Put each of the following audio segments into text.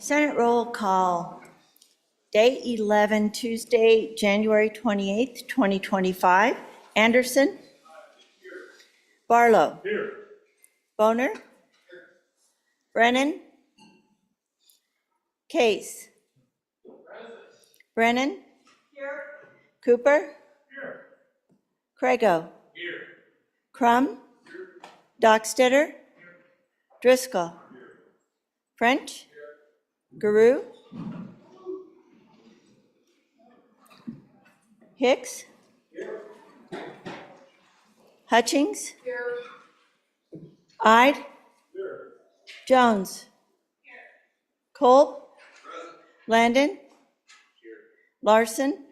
Senate roll call. Day 11, Tuesday, January 28th, 2025. Anderson? Barlow? Here. Boner? Brennan? Case? Brennan? Here. Cooper? Here. Crago? Here. Crum? Dockstetter? Driscoll? French? Guru? Hicks? Hutchings? Ide? Jones? Kolb? Landon? Larson?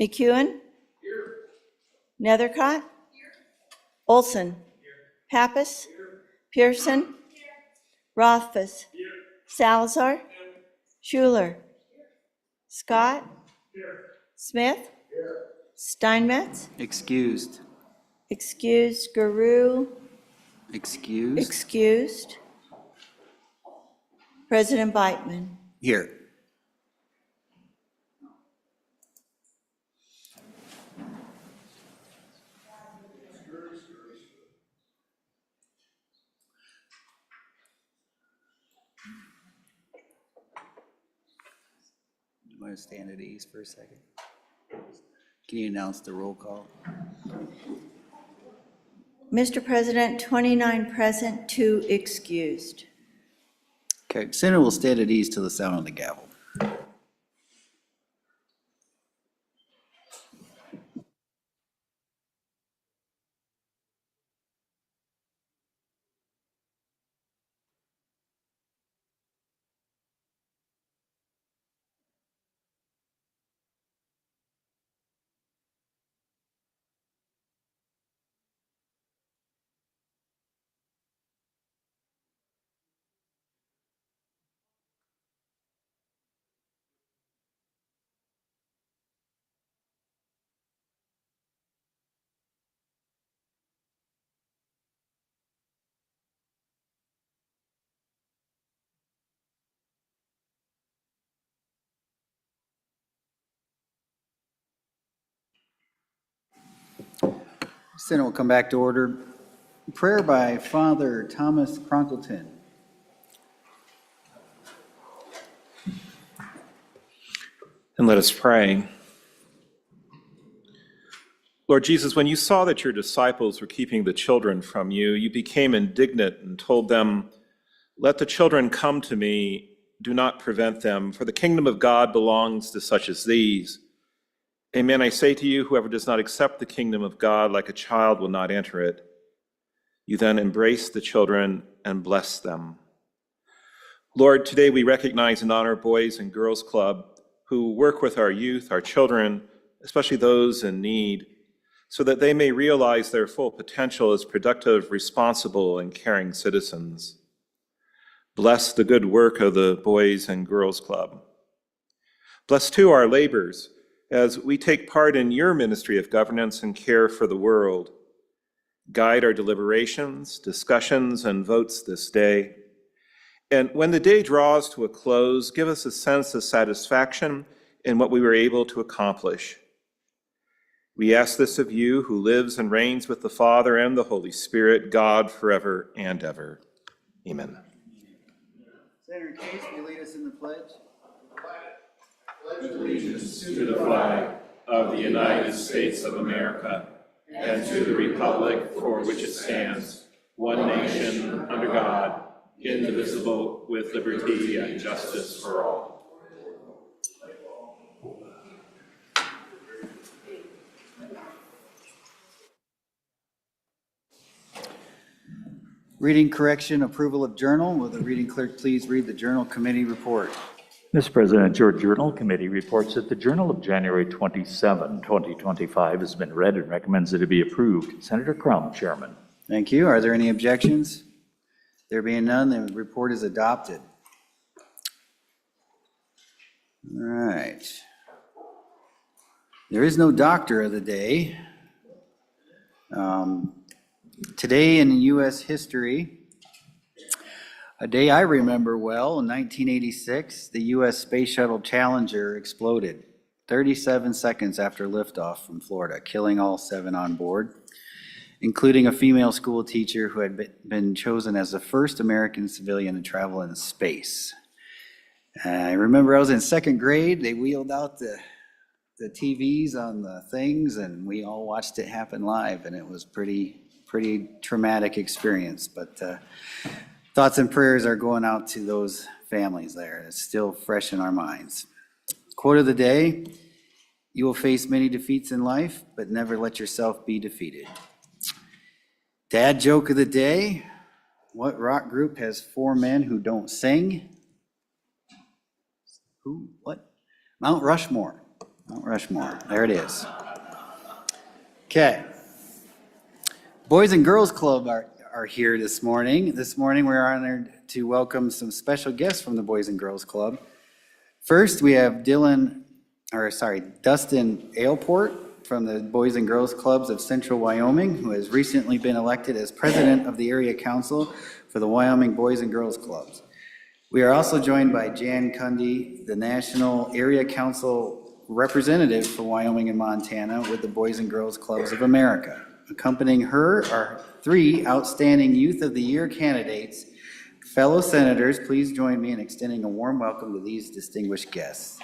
McEwen? Nethercott? Olson? Pappas? Pearson? Rothfuss? Salazar? Schuler? Scott? Smith? Steinmetz? Excused. Excused. Guru? Excused. Excused. President Beitman? Here. You want to stand at ease for a second? Can you announce the roll call? Mr. President, 29 present, 2 excused. Okay, Senate will stand at ease till the sound of the gavel. Senate will come back to order. Prayer by Father Thomas Cronkleton. And let us pray. Lord Jesus, when you saw that your disciples were keeping the children from you, you became indignant and told them, "Let the children come to me, do not prevent them, for the kingdom of God belongs to such as these." Amen, I say to you, whoever does not accept the kingdom of God like a child will not enter it. You then embrace the children and bless them. Lord, today we recognize and honor Boys and Girls Club who work with our youth, our children, especially those in need, so that they may realize their full potential as productive, responsible, and caring citizens. Bless the good work of the Boys and Girls Club. Bless, too, our labors as we take part in your ministry of governance and care for the world. Guide our deliberations, discussions, and votes this day. And when the day draws to a close, give us a sense of satisfaction in what we were able to accomplish. We ask this of you, who lives and reigns with the Father and the Holy Spirit, God forever and ever. Amen. Senator Case, will you lead us in the pledge? Pledge allegiance to the flag of the United States of America and to the republic for which it stands, one nation, under God, indivisible, with liberty and justice for all. Reading correction, approval of journal. Will the reading clerk please read the journal committee report? Mr. President, your Journal Committee reports that the Journal of January 27, 2025 has been read and recommends that it be approved. Senator Crum, Chairman. Thank you. Are there any objections? There being none, the report is adopted. All right. There is no doctor of the day. Today in U.S. history, A day I remember well, in 1986, the U.S. Space Shuttle Challenger exploded 37 seconds after liftoff from Florida, killing all 7 on board, including a female school teacher who had been chosen as the first American civilian to travel in space. I remember I was in 2nd grade. They wheeled out the TVs on the things, and we all watched it happen live, and it was pretty traumatic experience. But thoughts and prayers are going out to those families there. It's still fresh in our minds. Quote of the day: you will face many defeats in life, but never let yourself be defeated. Dad joke of the day: what rock group has 4 men who don't sing? Who? What? Mount Rushmore. Mount Rushmore. There it is. Okay. Boys and Girls Club are here this morning. This morning we're honored to welcome some special guests from the Boys and Girls Club. First, we have Dustin Ailport from the Boys and Girls Clubs of Central Wyoming, who has recently been elected as president of the Area Council for the Wyoming Boys and Girls Clubs. We are also joined by Jan Cundy, the National Area Council representative for Wyoming and Montana with the Boys and Girls Clubs of America. Accompanying her are 3 outstanding Youth of the Year candidates. Fellow senators, please join me in extending a warm welcome to these distinguished guests.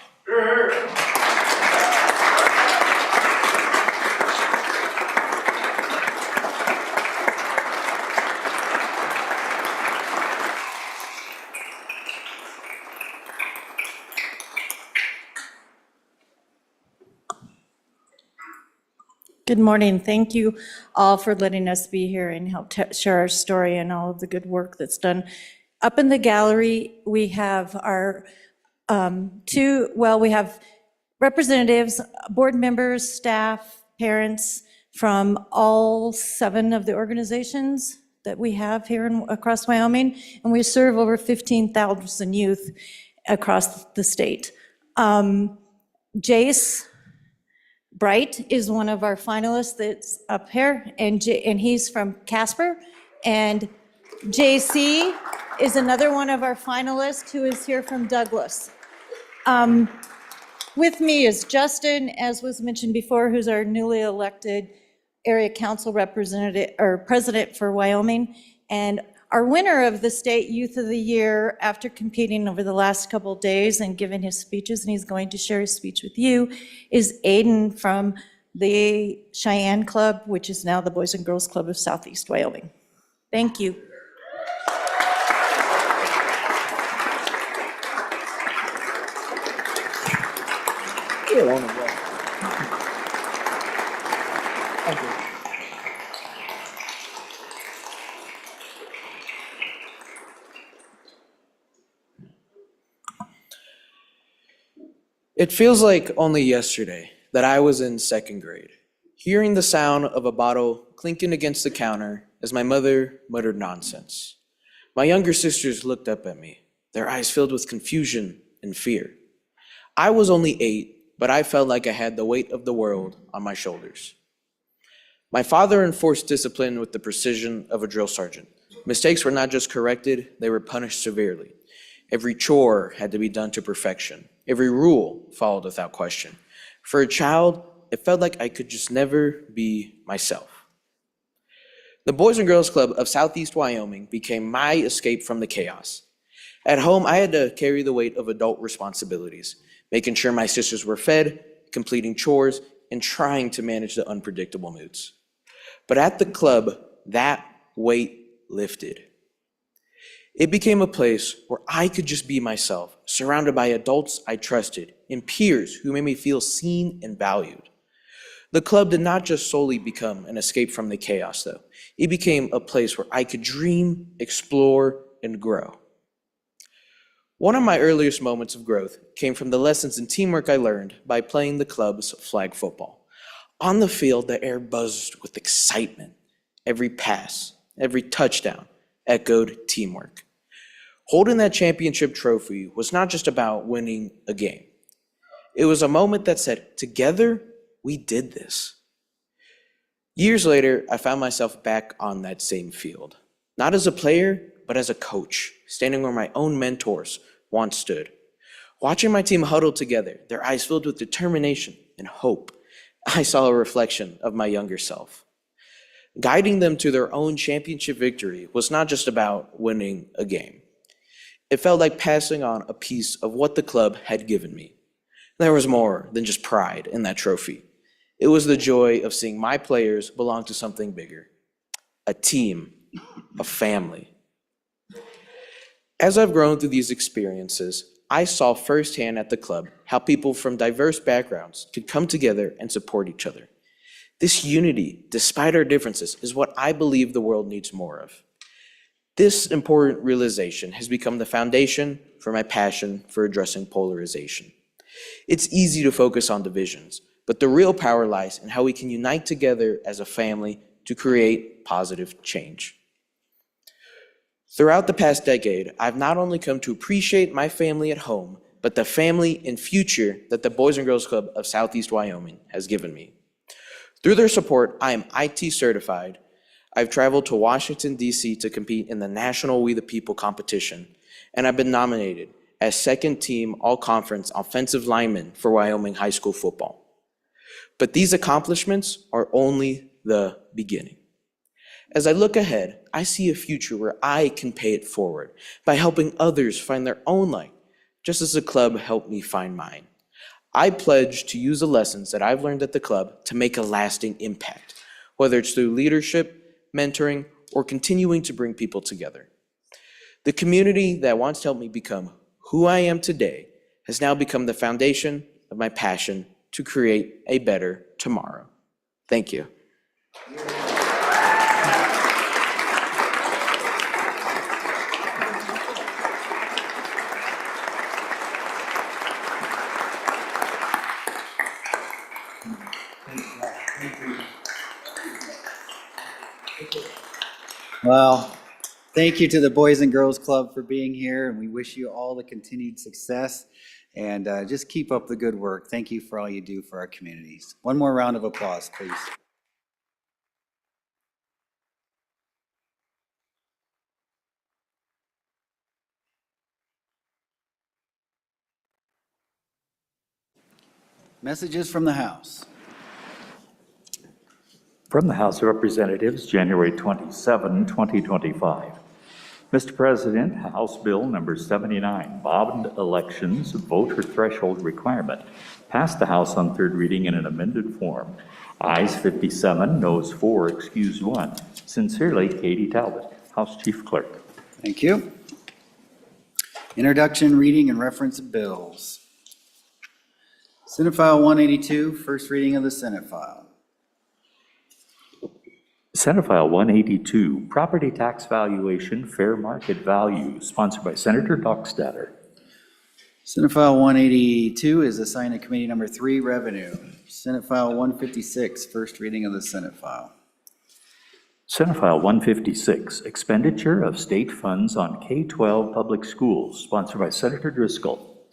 Good morning. Thank you all for letting us be here and help share our story and all of the good work that's done. Up in the gallery, we have our we have representatives, board members, staff, parents from all 7 of the organizations that we have here across Wyoming, and we serve over 15,000 youth across the state. Jace Bright is one of our finalists that's up here, and he's from Casper. And JC is another one of our finalists who is here from Douglas. With me is Justin, as was mentioned before, who's our newly elected area council representative or president for Wyoming. And our winner of the State Youth of the Year, after competing over the last couple of days and giving his speeches, and he's going to share his speech with you, is Aiden from the Cheyenne Club, which is now the Boys and Girls Club of Southeast Wyoming. Thank you. It feels like only yesterday that I was in 2nd grade, hearing the sound of a bottle clinking against the counter as my mother muttered nonsense. My younger sisters looked up at me, their eyes filled with confusion and fear. I was only 8, but I felt like I had the weight of the world on my shoulders. My father enforced discipline with the precision of a drill sergeant. Mistakes were not just corrected, they were punished severely. Every chore had to be done to perfection. Every rule followed without question. For a child, it felt like I could just never be myself. The Boys and Girls Club of Southeast Wyoming became my escape from the chaos. At home, I had to carry the weight of adult responsibilities, making sure my sisters were fed, completing chores, and trying to manage the unpredictable moods. But at the club, that weight lifted. It became a place where I could just be myself, surrounded by adults I trusted and peers who made me feel seen and valued. The club did not just solely become an escape from the chaos, though. It became a place where I could dream, explore, and grow. One of my earliest moments of growth came from the lessons in teamwork I learned by playing the club's flag football. On the field, the air buzzed with excitement. Every pass, every touchdown echoed teamwork. Holding that championship trophy was not just about winning a game. It was a moment that said, together, we did this. Years later, I found myself back on that same field. Not as a player, but as a coach, standing where my own mentors once stood. Watching my team huddle together, their eyes filled with determination and hope, I saw a reflection of my younger self. Guiding them to their own championship victory was not just about winning a game. It felt like passing on a piece of what the club had given me. There was more than just pride in that trophy. It was the joy of seeing my players belong to something bigger, a team, a family. As I've grown through these experiences, I saw firsthand at the club how people from diverse backgrounds could come together and support each other. This unity, despite our differences, is what I believe the world needs more of. This important realization has become the foundation for my passion for addressing polarization. It's easy to focus on divisions, but the real power lies in how we can unite together as a family to create positive change. Throughout the past decade, I've not only come to appreciate my family at home, but the family and future that the Boys and Girls Club of Southeast Wyoming has given me. Through their support, I am IT certified. I've traveled to Washington, D.C. to compete in the National We the People competition, and I've been nominated as second team all-conference offensive lineman for Wyoming high school football. But these accomplishments are only the beginning. As I look ahead, I see a future where I can pay it forward by helping others find their own light, just as the club helped me find mine. I pledge to use the lessons that I've learned at the club to make a lasting impact, whether it's through leadership, mentoring, or continuing to bring people together. The community that once helped me become who I am today has now become the foundation of my passion to create a better tomorrow. Thank you. Well, thank you to the Boys and Girls Club for being here, and we wish you all the continued success. And just keep up the good work. Thank you for all you do for our communities. One more round of applause, please. Messages from the House. From the House of Representatives, January 27, 2025. Mr. President, House Bill number 79, bond elections voter threshold requirement, passed the House on third reading in an amended form. Ayes 57, noes 4, excused 1. Sincerely, Katie Talbot, House Chief Clerk. Thank you. Introduction, reading, and reference of bills. Senate File 182, first reading of the Senate File. Senate File 182, Property Tax Valuation Fair Market Value, sponsored by Senator Dockstader. Senate File 182 is assigned to Committee Number 3, Revenue. Senate File 156, first reading of the Senate File. Senate File 156, Expenditure of State Funds on K-12 Public Schools, sponsored by Senator Driscoll.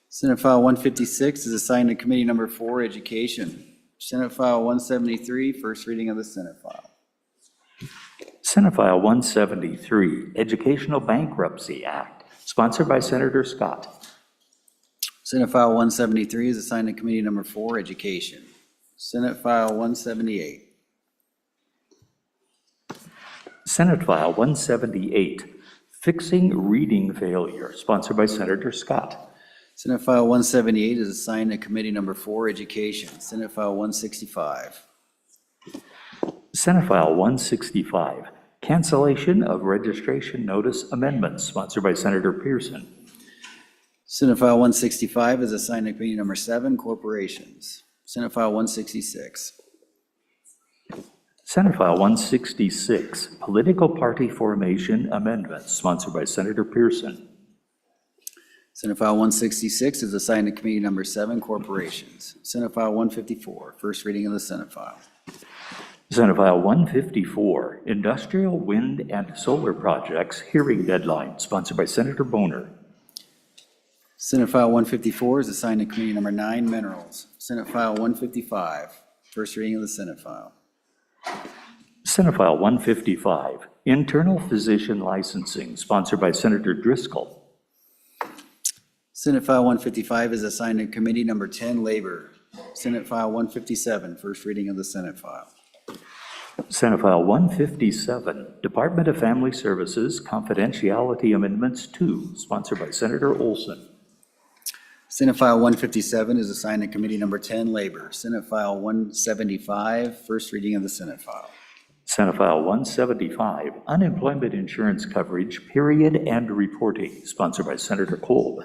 Senate File 156 is assigned to Committee Number 4, Education. Senate File 173, first reading of the Senate File. Senate File 173, Educational Bankruptcy Act, sponsored by Senator Scott. Senate File 173 is assigned to Committee Number 4, Education. Senate File 178. Senate File 178, Fixing Reading Failure, sponsored by Senator Scott. Senate File 178 is assigned to Committee Number 4, Education. Senate File 165. Senate File 165, Cancellation of Registration Notice Amendments, sponsored by Senator Pearson. Senate File 165 is assigned to Committee Number 7, Corporations. Senate File 166. Senate File 166, Political Party Formation Amendments, sponsored by Senator Pearson. Senate File 166 is assigned to Committee Number 7, Corporations. Senate File 154, first reading of the Senate File. Senate File 154, Industrial Wind and Solar Projects Hearing Deadline, sponsored by Senator Boner. Senate File 154 is assigned to Committee Number 9, Minerals. Senate File 155, first reading of the Senate File. Senate File 155, Internal physician licensing, sponsored by Senator Driscoll. Senate File 155 is assigned to Committee Number 10, Labor. Senate File 157, first reading of the Senate file. Senate File 157, Department of Family Services Confidentiality Amendments 2, sponsored by Senator Olson. Senate File 157 is assigned to Committee Number 10, Labor. Senate File 175, first reading of the Senate file. Senate File 175, Unemployment Insurance Coverage, Period and Reporting, sponsored by Senator Kolb.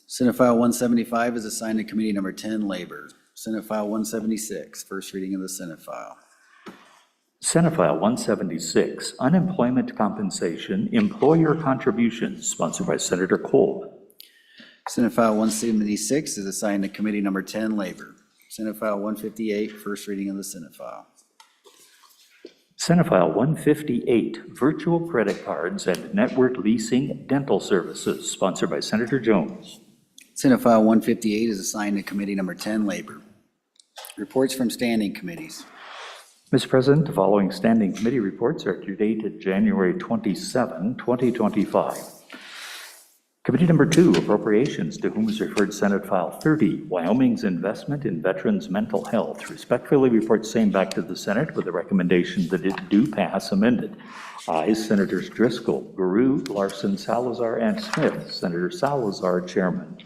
Senate File 175 is assigned to Committee Number 10, Labor. Senate File 176, first reading of the Senate file. Senate File 176, Unemployment Compensation, Employer Contributions, sponsored by Senator Kolb. Senate File 176 is assigned to Committee Number 10, Labor. Senate File 158, first reading of the Senate file. Senate File 158, Virtual Credit Cards and Network Leasing Dental Services, sponsored by Senator Jones. Senate File 158 is assigned to Committee Number 10, Labor. Reports from standing committees. Mr. President, the following standing committee reports are dated January 27, 2025. Committee Number 2, Appropriations, to whom is referred Senate File 30, Wyoming's Investment in Veterans' Mental Health. Respectfully reports same back to the Senate with a recommendation that it do pass amended. Ayes, Senators Driscoll, Guru, Larson, Salazar, and Smith. Senator Salazar, Chairman.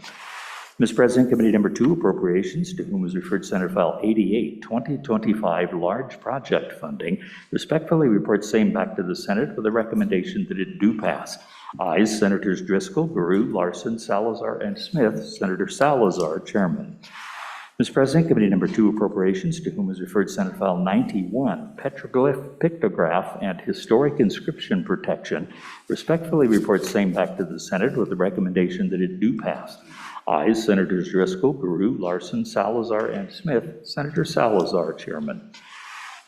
Mr. President, Committee Number 2, Appropriations, to whom is referred Senate File 88, 2025 Large Project Funding, respectfully reports same back to the Senate with a recommendation that it do pass. Ayes, Senators Driscoll, Guru, Larson, Salazar, and Smith. Senator Salazar, Chairman. Mr. President, Committee Number 2, Appropriations, to whom is referred Senate File 91, Petroglyph, Pictograph, and Historic Inscription Protection, respectfully reports same back to the Senate with the recommendation that it do pass. Ayes, Senators Driscoll, Guru, Larson, Salazar, and Smith. Senator Salazar, Chairman.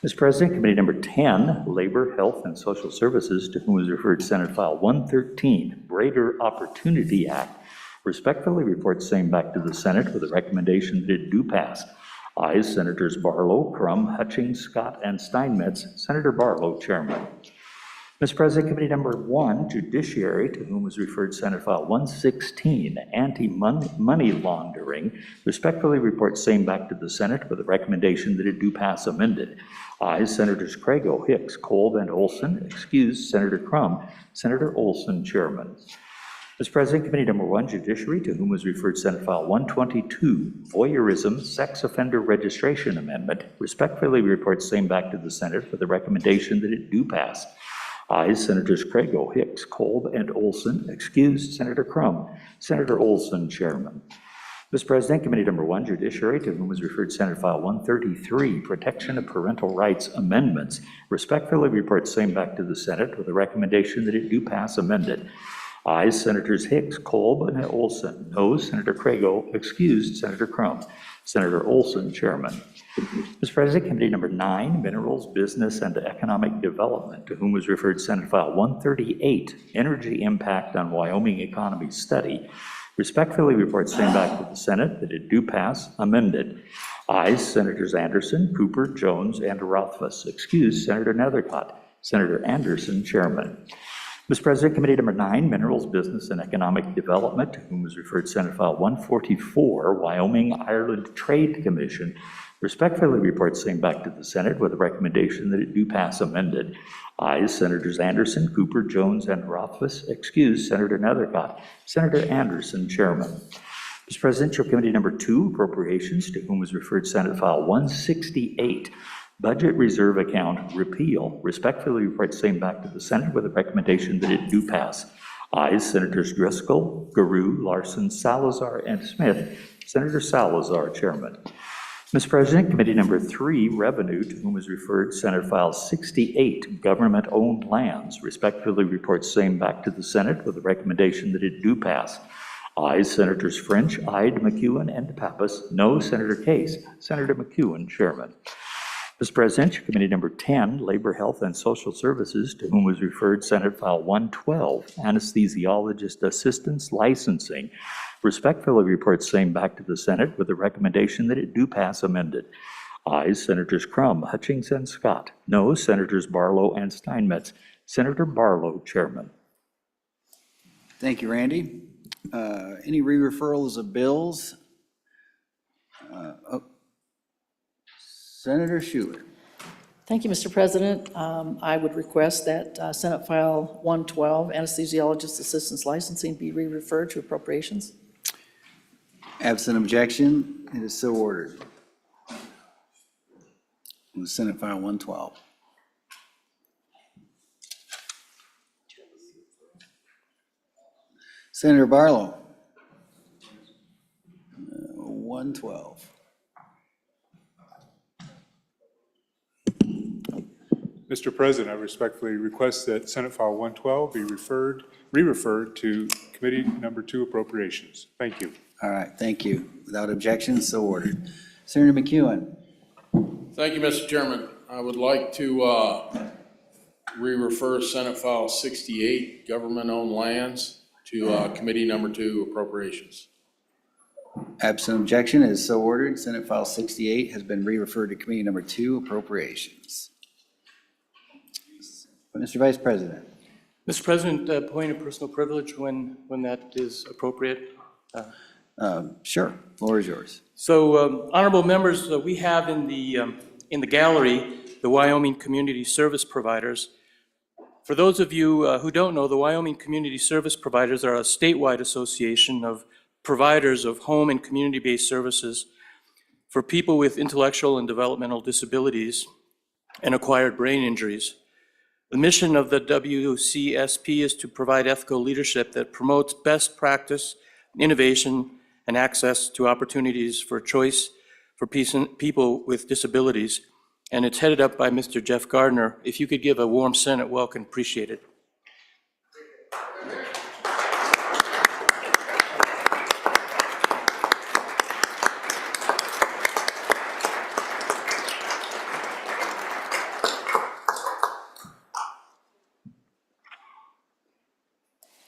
Mr. President, Committee Number 10, Labor, Health, and Social Services, to whom is referred Senate File 113, Greater Opportunity Act, respectfully reports same back to the Senate with a recommendation that it do pass. Ayes, Senators Barlow, Crum, Hutchings, Scott, and Steinmetz. Senator Barlow, Chairman. Mr. President, Committee Number 1, Judiciary, to whom is referred Senate File 116, Anti-Money Laundering, respectfully reports same back to the Senate with a recommendation that it do pass amended. Ayes, Senators Crago, Hicks, Kolb, and Olson. Excused, Senator Crum. Senator Olson, Chairman. Mr. President, Committee Number 1, Judiciary, to whom is referred Senate File 122, Voyeurism Sex Offender Registration Amendment, respectfully reports same back to the Senate with a recommendation that it do pass. Ayes, Senators Crago, Hicks, Kolb, and Olson. Excused, Senator Crum. Senator Olson, Chairman. Mr. President, Committee Number 1, Judiciary, to whom is referred Senate File 133, Protection of Parental Rights Amendments, respectfully reports same back to the Senate with a recommendation that it do pass amended. Ayes, Senators Hicks, Kolb, and Olson. No, Senator Crago. Excused, Senator Crum. Senator Olson, Chairman. Mr. President, Committee Number 9, Minerals, Business, and Economic Development, to whom was referred Senate File 138, Energy Impact on Wyoming Economy Study, respectfully reports same back to the Senate that it do pass amended. Ayes, Senators Anderson, Cooper, Jones, and Rothfuss. Excused, Senator Nethercott. Senator Anderson, Chairman. Mr. President, Committee Number 9, Minerals, Business, and Economic Development, to whom was referred Senate File 144, Wyoming-Ireland Trade Commission, respectfully reports same back to the Senate with a recommendation that it do pass amended. Ayes, Senators Anderson, Cooper, Jones, and Rothfuss. Excused, Senator Nethercott. Senator Anderson, Chairman. Mr. President, your Committee Number 2, Appropriations, to whom was referred Senate File 168, Budget Reserve Account Repeal, respectfully reports same back to the Senate with a recommendation that it do pass. Ayes, Senators Driscoll, Guru, Larson, Salazar, and Smith. Senator Salazar, Chairman. Mr. President, Committee Number 3, Revenue, to whom is referred Senate File 68, Government-Owned Lands, respectfully reports same back to the Senate with a recommendation that it do pass. Ayes, Senators French, Ide, McEwen, and Pappas. No, Senator Case. Senator McEwen, Chairman. Mr. President, your Committee Number 10, Labor, Health, and Social Services, to whom was referred Senate File 112, Anesthesiologist Assistance Licensing, respectfully reports same back to the Senate with a recommendation that it do pass amended. Ayes, Senators Crum, Hutchings, and Scott. No, Senators Barlow and Steinmetz. Senator Barlow, Chairman. Thank you, Randy. Any re-referrals of bills? Senator Schuler. Thank you, Mr. President. I would request that Senate File 112, anesthesiologist assistance licensing, be re-referred to appropriations. Absent objection, it is so ordered. Senate File 112. Senator Barlow. 112. Mr. President, I respectfully request that Senate File 112 be re-referred to Committee Number 2 Appropriations. Thank you. All right, thank you. Without objection, so ordered. Senator McEwen. Thank you, Mr. Chairman. I would like to re-refer Senate File 68, Government-Owned Lands, to Committee Number 2 Appropriations. Absent objection, it is so ordered. Senate File 68 has been re-referred to Committee Number 2 Appropriations. Mr. Vice President. Mr. President, point of personal privilege when that is appropriate. Sure, floor is yours. So, honorable members, we have in the gallery the Wyoming Community Service Providers. For those of you who don't know, the Wyoming Community Service Providers are a statewide association of providers of home and community-based services for people with intellectual and developmental disabilities and acquired brain injuries. The mission of the WCSP is to provide ethical leadership that promotes best practice, innovation, and access to opportunities for choice for people with disabilities. And it's headed up by Mr. Jeff Gardner. If you could give a warm Senate welcome, appreciate it.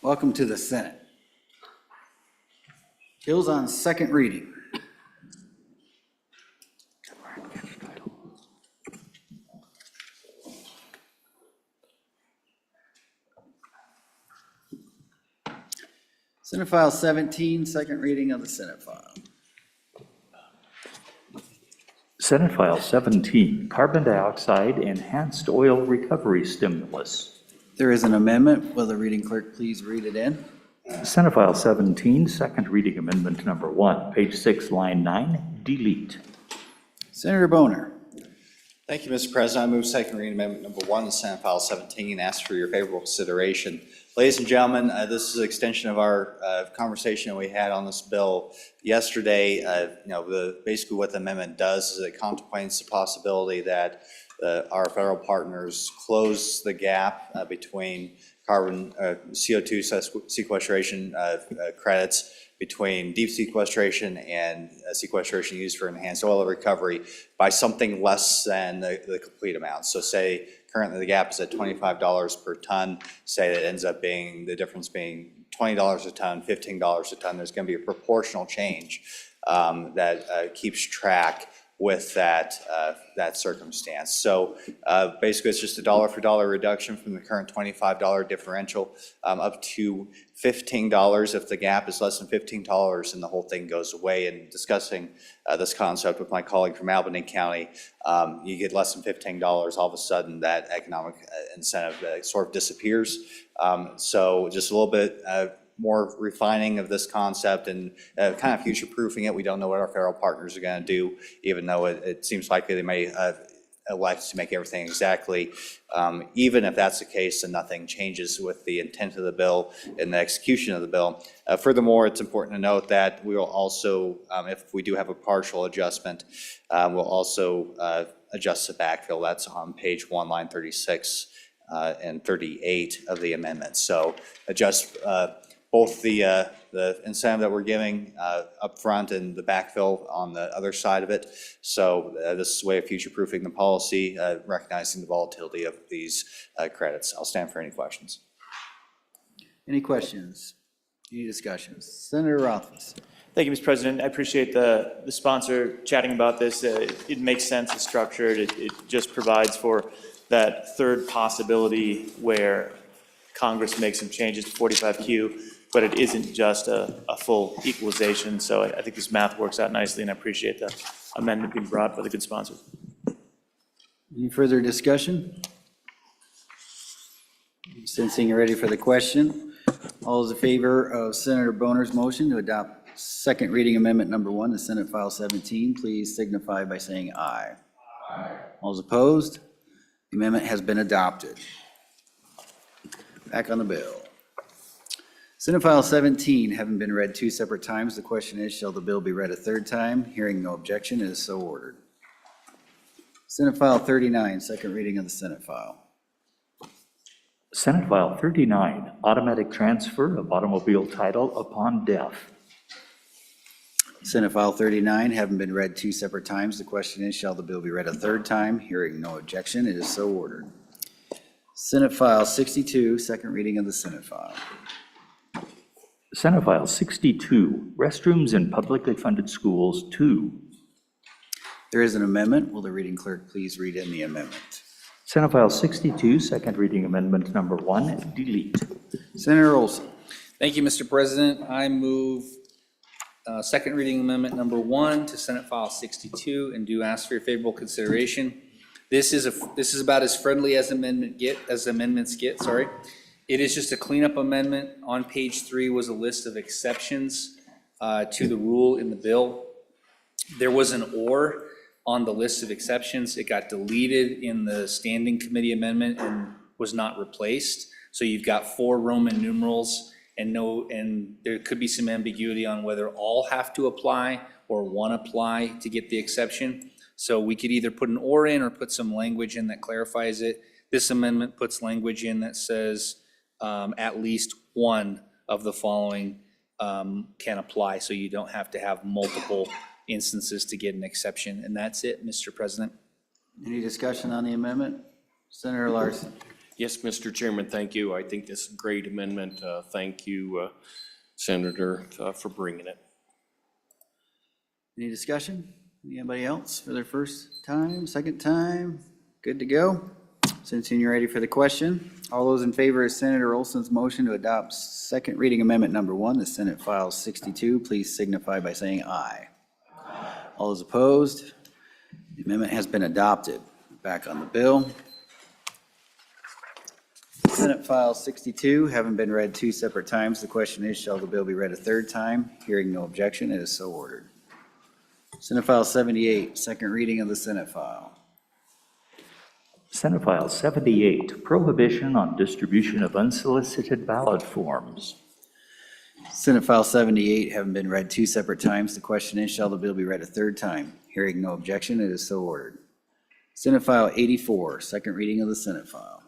Welcome to the Senate. Bills on second reading. Senate File 17, second reading of the Senate file. Senate File 17, Carbon Dioxide Enhanced Oil Recovery Stimulus. There is an amendment. Will the reading clerk please read it in? Senate File 17, second reading amendment number 1, page 6, line 9, delete. Senator Boner. Thank you, Mr. President. I move second reading amendment number 1, Senate File 17, ask for your favorable consideration. Ladies and gentlemen, this is an extension of our conversation we had on this bill yesterday. Basically what the amendment does is it contemplates the possibility that our federal partners close the gap between carbon CO2 sequestration credits between deep sequestration and sequestration used for enhanced oil recovery by something less than the complete amount. So say currently the gap is at $25 per ton, say that ends up being the difference being $20 a ton, $15 a ton. There's going to be a proportional change that keeps track with that circumstance. So basically it's just a dollar for dollar reduction from the current $25 differential up to $15. If the gap is less than $15, then the whole thing goes away. And discussing this concept with my colleague from Albany County, you get less than $15, all of a sudden that economic incentive sort of disappears. So just a little bit more refining of this concept and kind of future-proofing it. We don't know what our federal partners are going to do, even though it seems likely they may elect to make everything exactly. Even if that's the case, then nothing changes with the intent of the bill and the execution of the bill. Furthermore, it's important to note that we will also, if we do have a partial adjustment, we'll also adjust the backfill. That's on page 1, line 36 and 38 of the amendment. So adjust both the incentive that we're giving up front and the backfill on the other side of it. So this is a way of future-proofing the policy, recognizing the volatility of these credits. I'll stand for any questions. Any questions? Any discussions? Senator Rothfuss. Thank you, Mr. President. I appreciate the sponsor chatting about this. It makes sense. It's structured. It just provides for that third possibility where Congress makes some changes to 45Q, but it isn't just a full equalization. So I think this math works out nicely, and I appreciate the amendment being brought by the good sponsor. Any further discussion? Sensing you're ready for the question, all those in favor of Senator Boner's motion to adopt second reading amendment number 1 to Senate File 17, please signify by saying aye. All those opposed? The amendment has been adopted. Back on the bill. Senate File 17, having been read 2 separate times, the question is, shall the bill be read a third time? Hearing no objection, it is so ordered. Senate File 39, second reading of the Senate file. Senate File 39, automatic transfer of automobile title upon death. Senate File 39, having been read 2 separate times, the question is, shall the bill be read a third time? Hearing no objection, it is so ordered. Senate File 62, second reading of the Senate file. Senate File 62, restrooms in publicly funded schools 2. There is an amendment. Will the reading clerk please read in the amendment? Senate File 62, second reading amendment number 1, delete. Senator Olson. Thank you, Mr. President. I move second reading amendment number 1 to Senate File 62 and do ask for your favorable consideration. This is about as friendly as amendments get, sorry. It is just a cleanup amendment. On page 3 was a list of exceptions to the rule in the bill. There was an or on the list of exceptions. It got deleted in the standing committee amendment and was not replaced. So you've got 4 Roman numerals and there could be some ambiguity on whether all have to apply or one apply to get the exception. So we could either put an or in or put some language in that clarifies it. This amendment puts language in that says at least one of the following can apply, so you don't have to have multiple instances to get an exception. And that's it, Mr. President. Any discussion on the amendment? Senator Larson. Yes, Mr. Chairman, thank you. I think this is a great amendment. Thank you, Senator, for bringing it. Any discussion? Anybody else for their first time, second time? Good to go? Since you're ready for the question, all those in favor of Senator Olson's motion to adopt second reading amendment number 1 to Senate File 62, please signify by saying aye. All those opposed? The amendment has been adopted. Back on the bill. Senate File 62, having been read 2 separate times, the question is, shall the bill be read a third time? Hearing no objection, it is so ordered. Senate File 78, second reading of the Senate file. Senate File 78, prohibition on distribution of unsolicited ballot forms. Senate File 78, having been read 2 separate times, the question is, shall the bill be read a third time? Hearing no objection, it is so ordered. Senate File 84, second reading of the Senate file.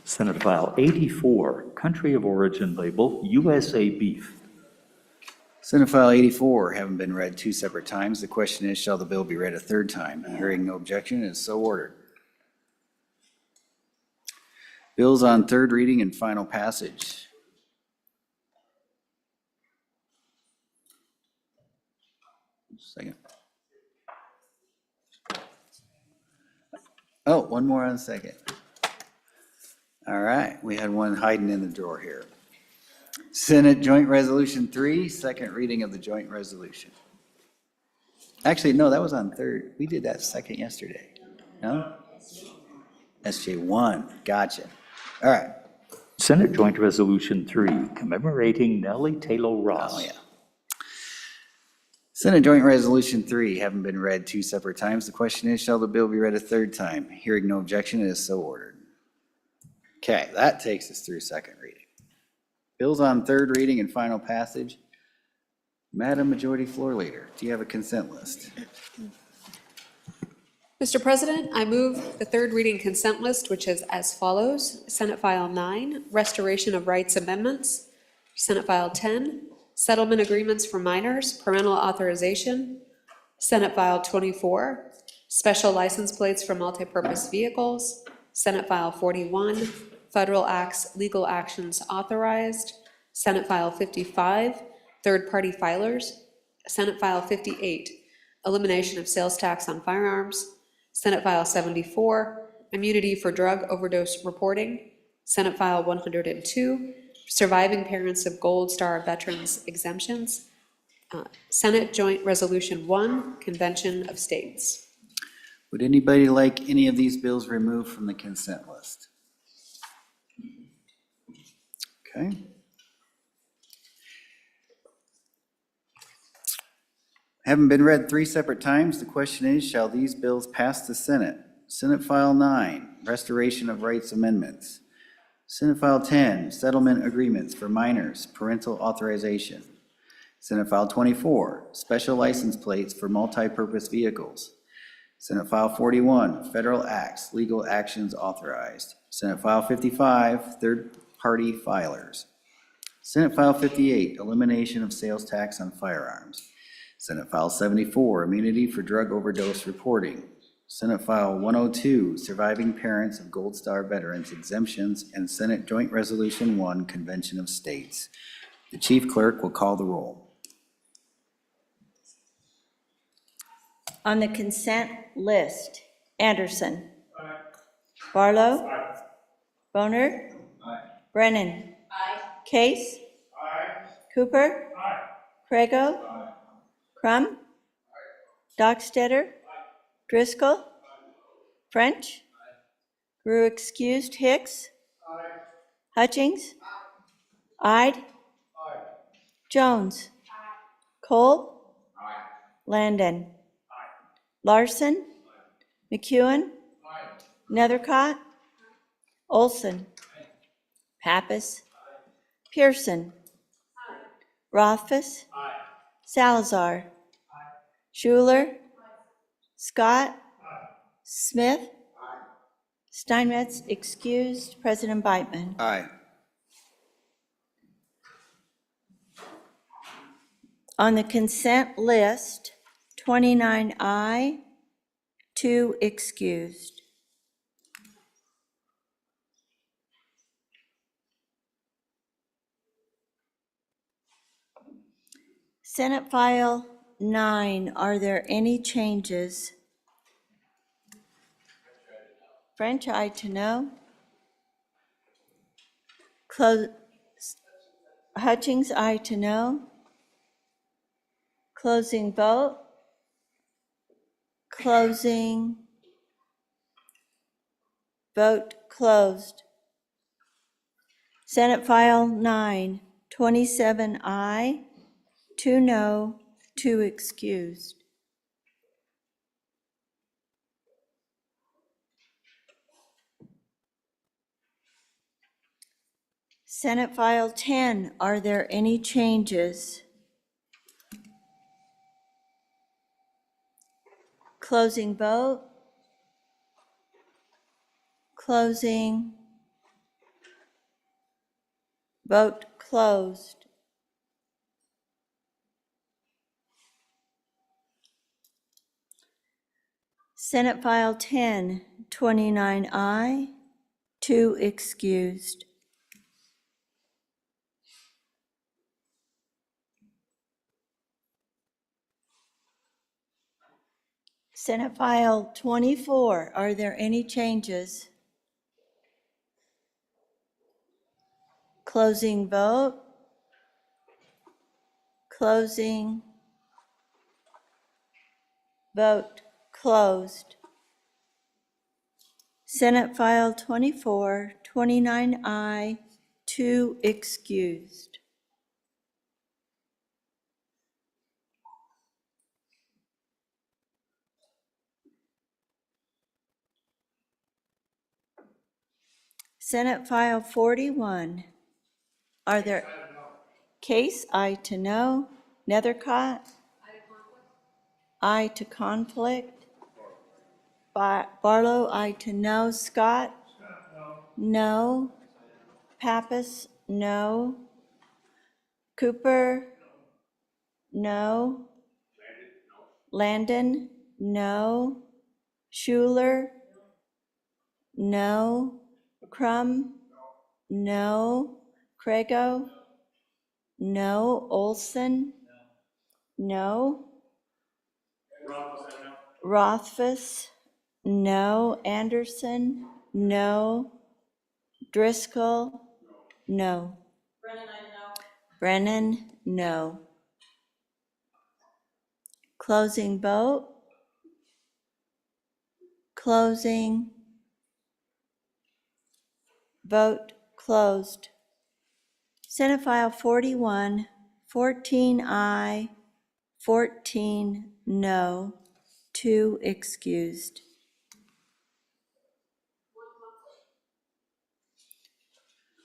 Senate File 84, country of origin label USA beef. Senate File 84, having been read 2 separate times, the question is, shall the bill be read a third time? Hearing no objection, it is so ordered. Bills on third reading and final passage. Second. Oh, one more on second. All right, we had one hiding in the drawer here. Senate Joint Resolution 3, second reading of the joint resolution. Actually, no, that was on third. We did that second yesterday. No? SJ1, gotcha. All right. Senate Joint Resolution 3, commemorating Nellie Taylor Ross. Oh, yeah. Senate Joint Resolution 3, having been read 2 separate times, the question is, shall the bill be read a third time? Hearing no objection, it is so ordered. Okay, that takes us through second reading. Bills on third reading and final passage. Madam Majority Floor Leader, do you have a consent list? Mr. President, I move the third reading consent list, which is as follows. Senate File 9, Restoration of Rights Amendments. Senate File 10, Settlement Agreements for Minors, Parental Authorization. Senate File 24, Special License Plates for Multipurpose Vehicles. Senate File 41, Federal Acts, Legal Actions Authorized. Senate File 55, Third-Party Filers. Senate File 58, Elimination of Sales Tax on Firearms. Senate File 74, immunity for drug overdose reporting. Senate File 102, surviving parents of Gold Star veterans exemptions. Senate Joint Resolution 1, Convention of States. Would anybody like any of these bills removed from the consent list? Okay. Having been read 3 separate times, the question is, shall these bills pass the Senate? Senate File 9, Restoration of Rights Amendments. Senate File 10, Settlement Agreements for Minors, Parental Authorization. Senate File 24, Special License Plates for Multi-Purpose Vehicles. Senate File 41, Federal Acts, Legal Actions Authorized. Senate File 55, Third-Party Filers. Senate File 58, Elimination of Sales Tax on Firearms. Senate File 74, Immunity for Drug Overdose Reporting. Senate File 102, Surviving Parents of Gold Star Veterans Exemptions, and Senate Joint Resolution 1, Convention of States. The Chief Clerk will call the roll. On the consent list, Anderson. Barlow. Bonner. Brennan. Case. Cooper. Craigo. Crum. Dockstetter. Driscoll. French. Grew excused. Hicks. Hutchings. Ide. Jones. Cole. Landon. Larson. McEwen. Nethercott. Olson. Pappas. Pearson. Rothfuss. Salazar. Schuler. Scott. Smith. Steinmetz excused. President Beitman. Aye. On the consent list, 29 aye, 2 excused. Senate File 9, are there any changes? French, aye to no. Hutchings, aye to no. Closing vote. Closing. Vote closed. Senate File 9, 27 aye, 2 no, 2 excused. Senate File 10, are there any changes? Closing vote. Closing. Vote closed. Senate File 10, 29 aye, 2 excused. Senate File 24, are there any changes? Closing vote. Closing. Vote closed. Senate File 24, 29 aye, 2 excused. Senate File 41, are there, Case, aye to no. Nethercott? Aye to conflict. Barlow, aye to no. Scott? No. Pappas, no. Cooper? No. Landon? No. Schuler? No. Crum? No. Craigo? No. Olson? No. Rothfuss? No. Anderson? No. Driscoll? No. Brennan, no. Closing vote. Closing. Vote closed. Senate File 41, 14 aye, 14 no, 2 excused.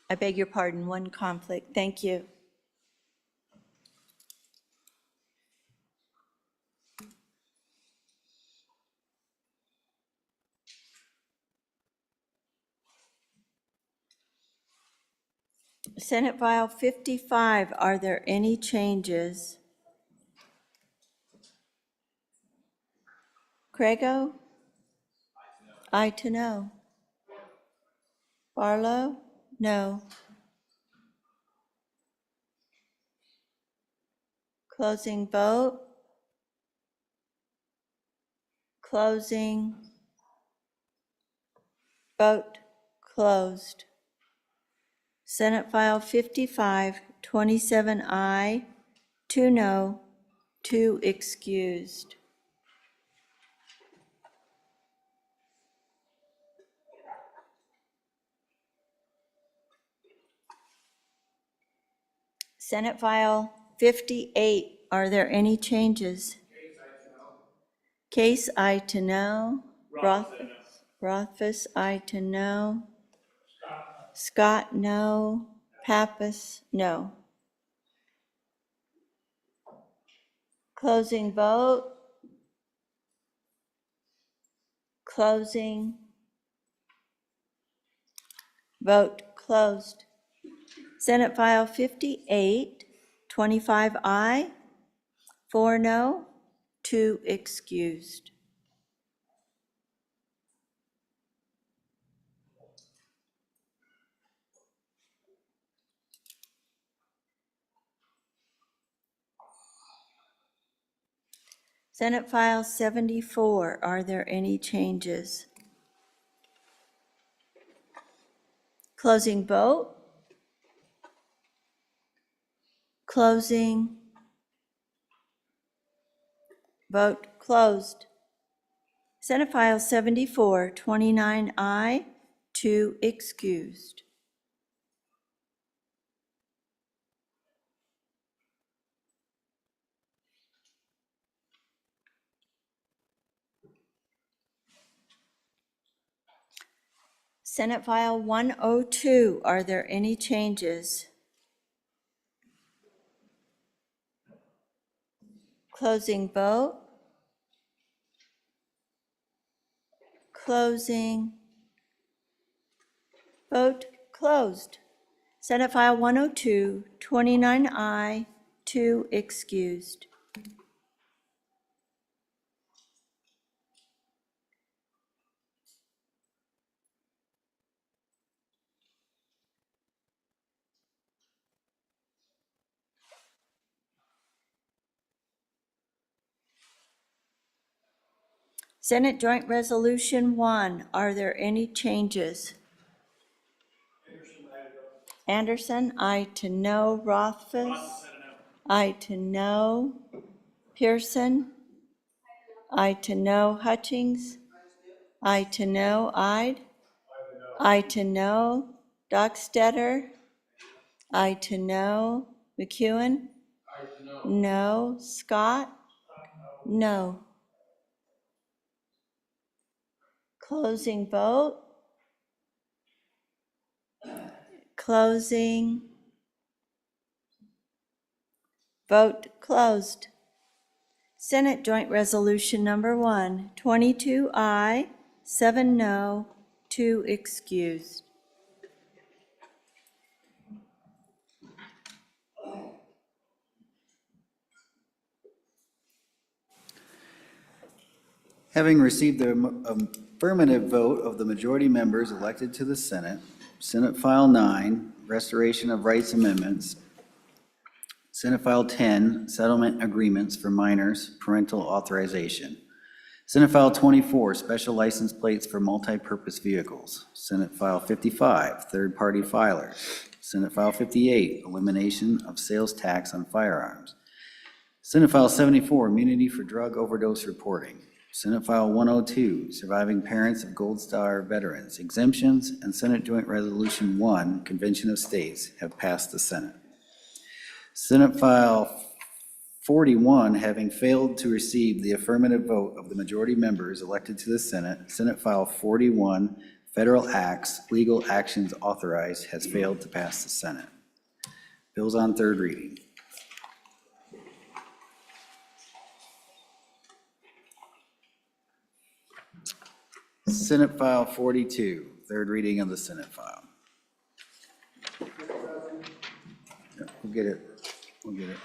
I beg your pardon, 1 conflict. Thank you. Senate File 55, are there any changes? Craigo? Aye to no. Barlow? No. Closing vote. Closing. Vote closed. Senate File 55, 27 aye, 2 no, 2 excused. Senate File 58, are there any changes? Case aye to no. Rothfuss aye to no. Scott no. Pappas no. Closing vote. Closing. Vote closed. Senate File 58, 25 aye, 4 no, 2 excused. Senate File 74, are there any changes? Closing vote. Closing. Vote closed. Senate File 74, 29 aye, 2 excused. Senate File 102, are there any changes? Closing vote. Closing. Vote closed. Senate File 102, 29 aye, 2 excused. Senate Joint Resolution 1, are there any changes? Anderson, aye to no. Rothfuss? Aye to no. Pearson? Aye to no. Hutchings? Aye to no. Ide? Aye to no. Dockstetter? Aye to no. McEwen? No. Scott? No. Closing vote. Closing. Vote closed. Senate Joint Resolution Number 1, 22 aye, 7 no, 2 excused. Having received the affirmative vote of the majority members elected to the Senate, Senate File 9, Restoration of Rights Amendments, Senate File 10, Settlement Agreements for Minors, Parental Authorization, Senate File 24, special license plates for multi-purpose vehicles. Senate File 55, third-party filers. Senate File 58, elimination of sales tax on firearms. Senate File 74, immunity for drug overdose reporting. Senate File 102, surviving parents of Gold Star veterans. Exemptions and Senate Joint Resolution 1, Convention of States, have passed the Senate. Senate File 41, having failed to receive the affirmative vote of the majority members elected to the Senate, Senate File 41, federal acts, legal actions authorized, has failed to pass the Senate. Bills on third reading. Senate File 42, third reading of the Senate file. Yeah, we'll get it.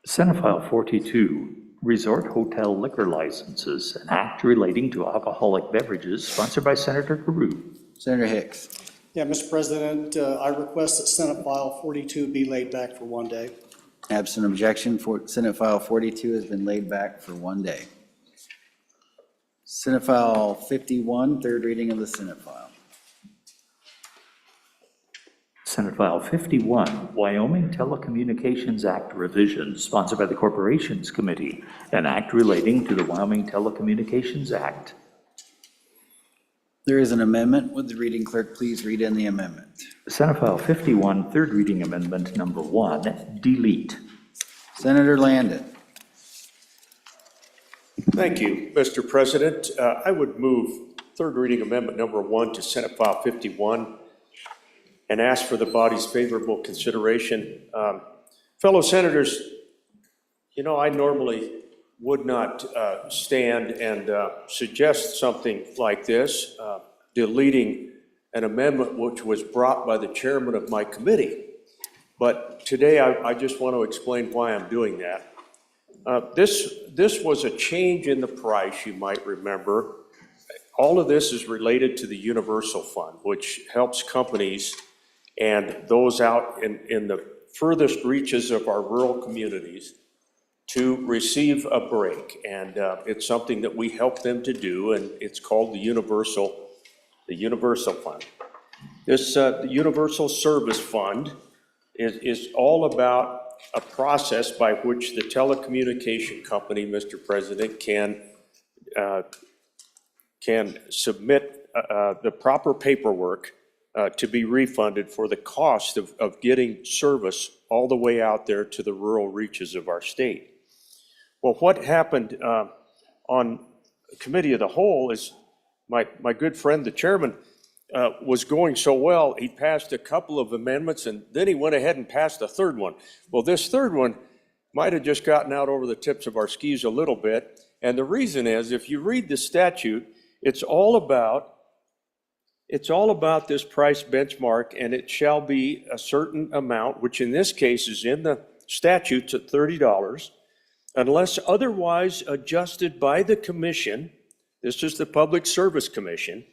Senate File 42, Resort Hotel Liquor Licenses, an act relating to alcoholic beverages, sponsored by Senator Carew. Senator Hicks. Yeah, Mr. President, I request that Senate File 42 be laid back for one day. Absent objection, Senate File 42 has been laid back for one day. Senate File 51, third reading of the Senate file. Senate File 51, Wyoming Telecommunications Act revisions, sponsored by the Corporations Committee, an act relating to the Wyoming Telecommunications Act. There is an amendment. Would the reading clerk please read in the amendment? Senate File 51, third reading amendment number 1, delete. Senator Landon. Thank you, Mr. President. I would move third reading amendment number 1 to Senate File 51 and ask for the body's favorable consideration. Fellow senators, you know, I normally would not stand and suggest something like this, deleting an amendment which was brought by the chairman of my committee. But today I just want to explain why I'm doing that. This was a change in the price, you might remember. All of this is related to the Universal Fund, which helps companies and those out in the furthest reaches of our rural communities to receive a break. And it's something that we help them to do, and it's called the Universal Fund. This the Universal Service Fund is all about a process by which the telecommunication company, Mr. President, can submit the proper paperwork to be refunded for the cost of getting service all the way out there to the rural reaches of our state. Well, what happened on Committee of the Whole is my good friend, the chairman, was going so well, he passed a couple of amendments, and then he went ahead and passed a third one. Well, this third one might have just gotten out over the tips of our skis a little bit, and the reason is, if you read the statute, it's all about this price benchmark, and it shall be a certain amount, which in this case is in the statutes at $30, unless otherwise adjusted by the commission. This is the Public Service Commission.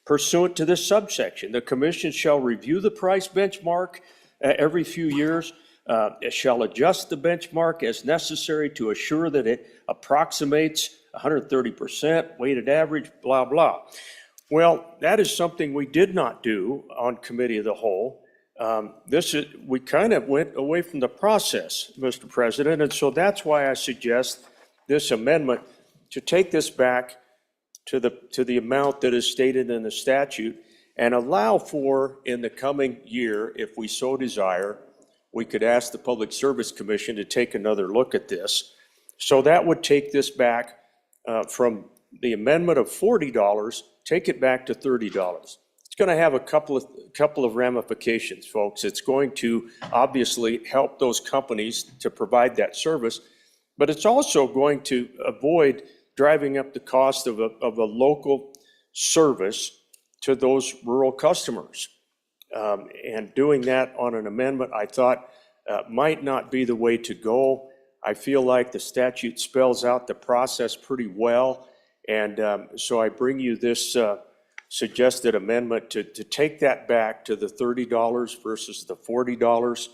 Pursuant to this subsection, the commission shall review the price benchmark every few years. It shall adjust the benchmark as necessary to assure that it approximates 130% weighted average, blah, blah. Well, that is something we did not do on Committee of the Whole. We kind of went away from the process, Mr. President, and so that's why I suggest this amendment to take this back to the amount that is stated in the statute and allow for, in the coming year, if we so desire, we could ask the Public Service Commission to take another look at this. So that would take this back from the amendment of $40, take it back to $30. It's going to have a couple of ramifications, folks. It's going to obviously help those companies to provide that service, but it's also going to avoid driving up the cost of a local service to those rural customers. And doing that on an amendment, I thought, might not be the way to go. I feel like the statute spells out the process pretty well, and so I bring you this suggested amendment to take that back to the $30 versus the $40.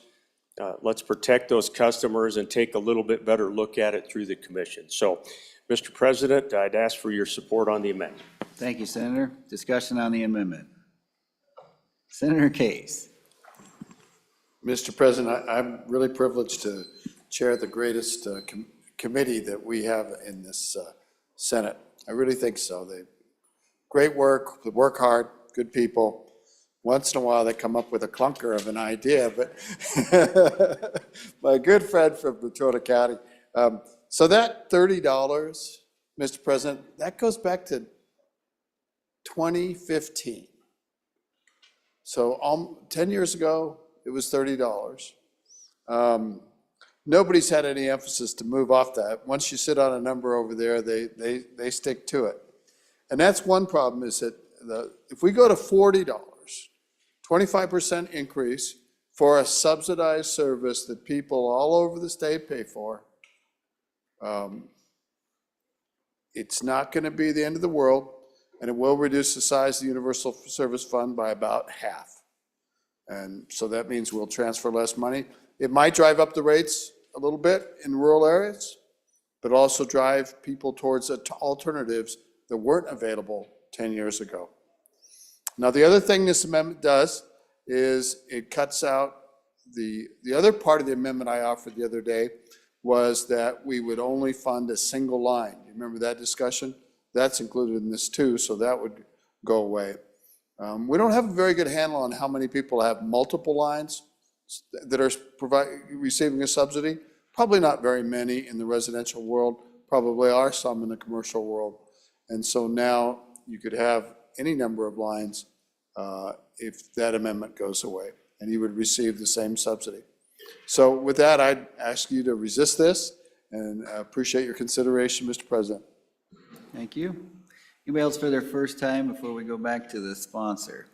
Let's protect those customers and take a little bit better look at it through the commission. So Mr. President, I'd ask for your support on the amendment. Thank you, Senator. Discussion on the amendment. Senator Case. Mr. President, I'm really privileged to chair the greatest committee that we have in this Senate. I really think so. Great work, they work hard, good people. Once in a while, they come up with a clunker of an idea, but my good friend from Natrona County. So that $30, Mr. President, that goes back to 2015. So 10 years ago, it was $30. Nobody's had any emphasis to move off that. Once you sit on a number over there, they stick to it. And that's one problem, is that if we go to $40, 25% increase for a subsidized service that people all over the state pay for, it's not going to be the end of the world, and it will reduce the size of the Universal Service Fund by about half. And so that means we'll transfer less money. It might drive up the rates a little bit in rural areas, but also drive people towards alternatives that weren't available 10 years ago. Now, the other thing this amendment does is it cuts out the other part of the amendment I offered the other day was that we would only fund a single line. You remember that discussion? That's included in this too, so that would go away. We don't have a very good handle on how many people have multiple lines that are receiving a subsidy. Probably not very many in the residential world, probably are some in the commercial world. And so now you could have any number of lines if that amendment goes away, and you would receive the same subsidy. So with that, I'd ask you to resist this, and appreciate your consideration, Mr. President. Thank you. Anybody else for their first time before we go back to the sponsor?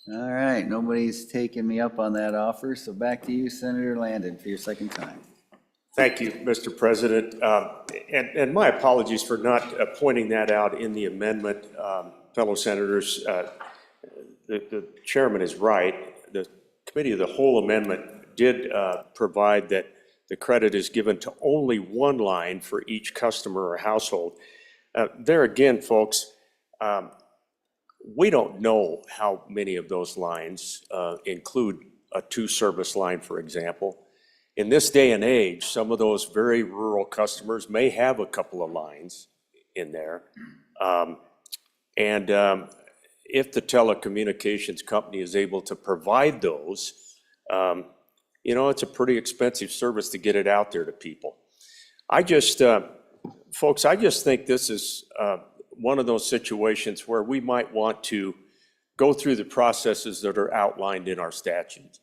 All right, nobody's taken me up on that offer, so back to you, Senator Landon, for your second time. Thank you, Mr. President. And my apologies for not pointing that out in the amendment, fellow senators. The chairman is right. The Committee of the Whole amendment did provide that the credit is given to only one line for each customer or household. There again, folks, we don't know how many of those lines include a two-service line, for example. In this day and age, some of those very rural customers may have a couple of lines in there. If the telecommunications company is able to provide those, it's a pretty expensive service to get it out there to people. Folks, I just think this is one of those situations where we might want to go through the processes that are outlined in our statute.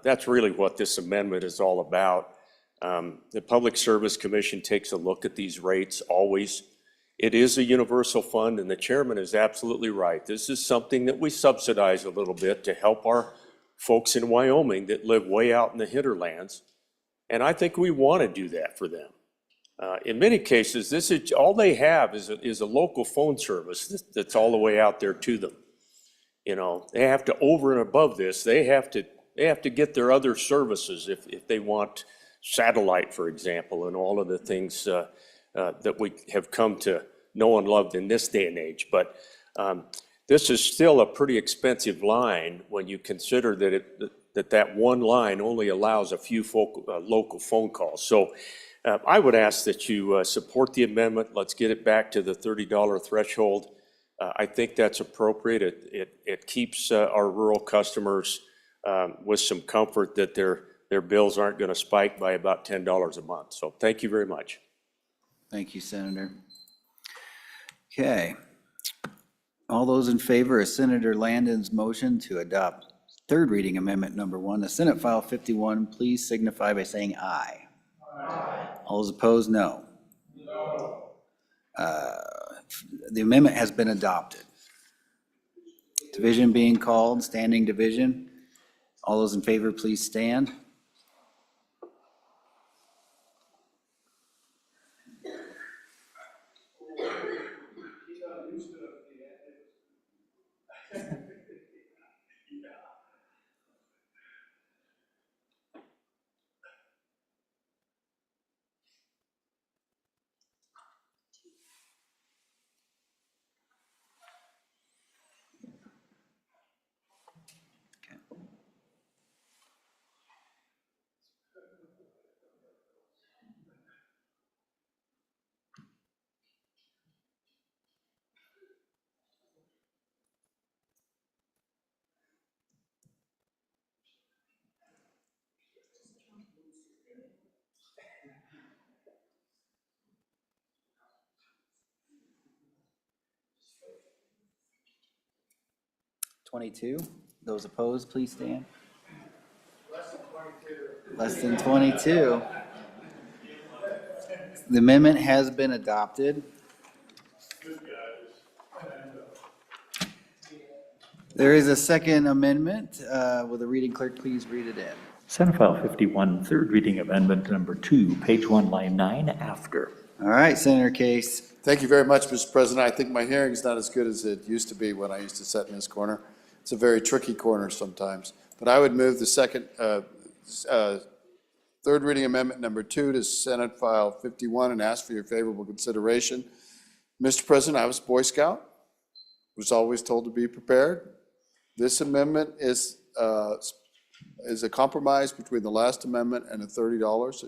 That's really what this amendment is all about. The Public Service Commission takes a look at these rates always. It is a universal fund, and the chairman is absolutely right. This is something that we subsidize a little bit to help our folks in Wyoming that live way out in the hinterlands. And I think we want to do that for them. In many cases, this is all they have is a local phone service that's all the way out there to them. They have to, over and above this, they have to get their other services if they want satellite, for example, and all of the things that we have come to know and love in this day and age. But this is still a pretty expensive line when you consider that that one line only allows a few local phone calls. So I would ask that you support the amendment. Let's get it back to the $30 threshold. I think that's appropriate. It keeps our rural customers with some comfort that their bills aren't going to spike by about $10 a month. So thank you very much. Thank you, Senator. Okay. All those in favor of Senator Landon's motion to adopt third reading amendment number 1 to Senate File 51, please signify by saying aye. Aye. All those opposed, no. No. The amendment has been adopted. Division being called, standing division. All those in favor, please stand. 22. Those opposed, please stand. Less than 22. The amendment has been adopted. There is a second amendment. Will the reading clerk please read it in? Senate File 51, third reading amendment number 2, page 1, line 9, after. All right, Senator Case. Thank you very much, Mr. President. I think my hearing is not as good as it used to be when I used to sit in this corner. It's a very tricky corner sometimes. But I would move the second, third reading amendment number 2 to Senate File 51 and ask for your favorable consideration. Mr. President, I was a Boy Scout, was always told to be prepared. This amendment is a compromise between the last amendment and the $30.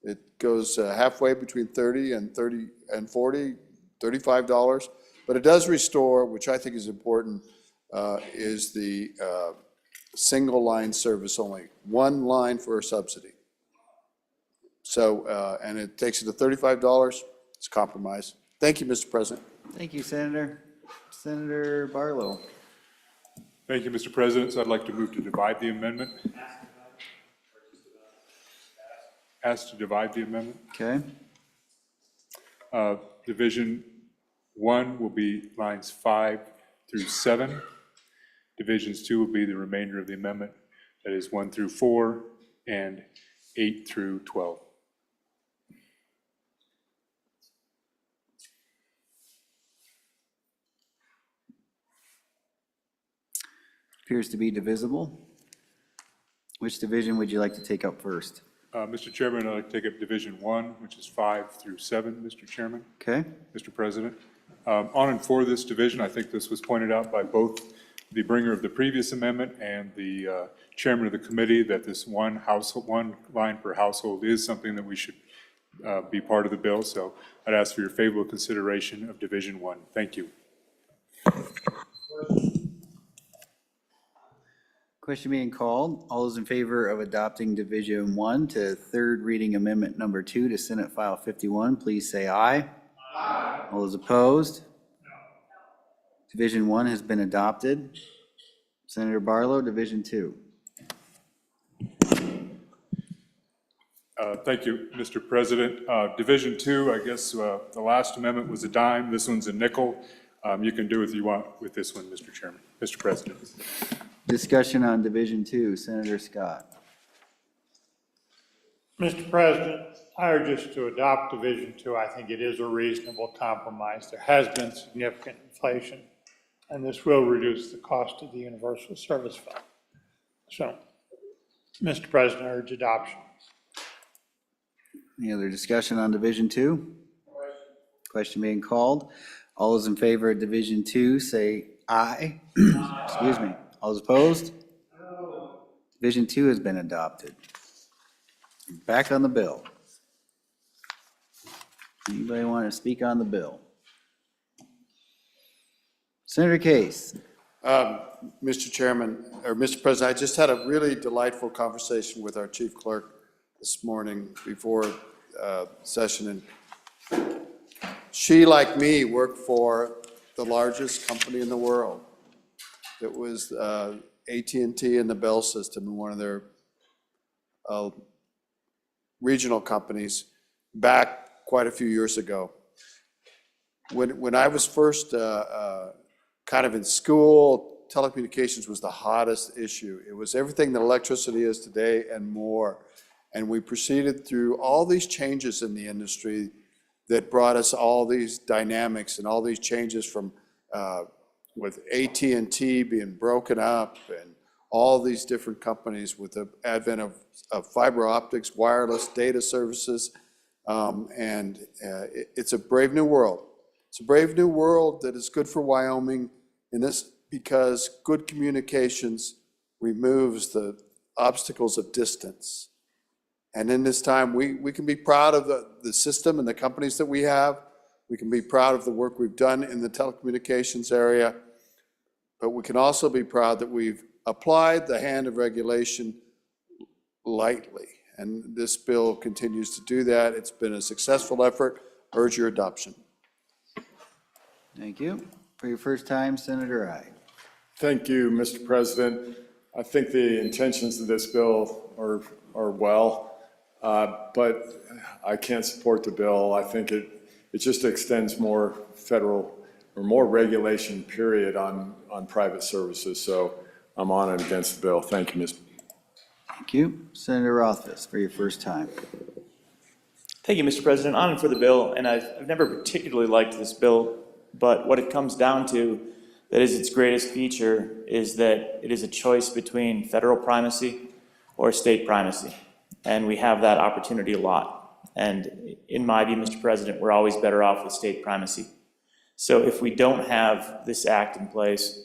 It goes halfway between 30 and 40, $35. But it does restore, which I think is important, is the single line service only, one line for a subsidy. So, and it takes it to $35. It's a compromise. Thank you, Mr. President. Thank you, Senator. Senator Barlow. Thank you, Mr. President. So I'd like to move to divide the amendment. Ask to divide the amendment. Okay. Division 1 will be lines 5 through 7. Divisions 2 will be the remainder of the amendment, that is 1 through 4 and 8 through 12. Appears to be divisible. Which division would you like to take up first? Mr. Chairman, I'd like to take up Division 1, which is 5 through 7, Mr. Chairman. Okay. Mr. President. On and for this division, I think this was pointed out by both the bringer of the previous amendment and the chairman of the committee, that this one line per household is something that we should be part of the bill. So I'd ask for your favorable consideration of Division 1. Thank you. Question being called. All those in favor of adopting Division 1 to third reading amendment number 2 to Senate File 51, please say aye. Aye. All those opposed? No. Division 1 has been adopted. Senator Barlow, Division 2. Thank you, Mr. President. Division 2, I guess the last amendment was a dime. This one's a nickel. You can do what you want with this one, Mr. Chairman, Mr. President. Discussion on Division 2, Senator Scott. Mr. President, I urge us to adopt Division 2. I think it is a reasonable compromise. There has been significant inflation, and this will reduce the cost of the Universal Service Fund. So, Mr. President, I urge adoption. Any other discussion on Division 2? Question being called. All those in favor of Division 2 say aye. Excuse me. All those opposed? No. Division 2 has been adopted. Back on the bill. Anybody want to speak on the bill? Senator Case. Mr. Chairman, or Mr. President, I just had a really delightful conversation with our chief clerk this morning before session, and she, like me, worked for the largest company in the world. It was AT&T and the Bell System, one of their regional companies, back quite a few years ago. When I was first kind of in school, telecommunications was the hottest issue. It was everything that electricity is today and more. And we proceeded through all these changes in the industry that brought us all these dynamics and all these changes from with AT&T being broken up and all these different companies with the advent of fiber optics, wireless data services, it's a brave new world. It's a brave new world that is good for Wyoming in this because good communications removes the obstacles of distance. And in this time, we can be proud of the system and the companies that we have. We can be proud of the work we've done in the telecommunications area, but we can also be proud that we've applied the hand of regulation lightly. And this bill continues to do that. It's been a successful effort. Urge your adoption. Thank you. For your first time, Senator Ide. Thank you, Mr. President. I think the intentions of this bill are well, but I can't support the bill. I think it just extends more federal or more regulation, period, on private services. So I'm on and against the bill. Thank you, Mr. Thank you. Senator Rothfuss, for your first time. Thank you, Mr. President. On and for the bill, and I've never particularly liked this bill, but what it comes down to, that is its greatest feature, is that it is a choice between federal primacy or state primacy. And we have that opportunity a lot. And in my view, Mr. President, we're always better off with state primacy. So if we don't have this act in place,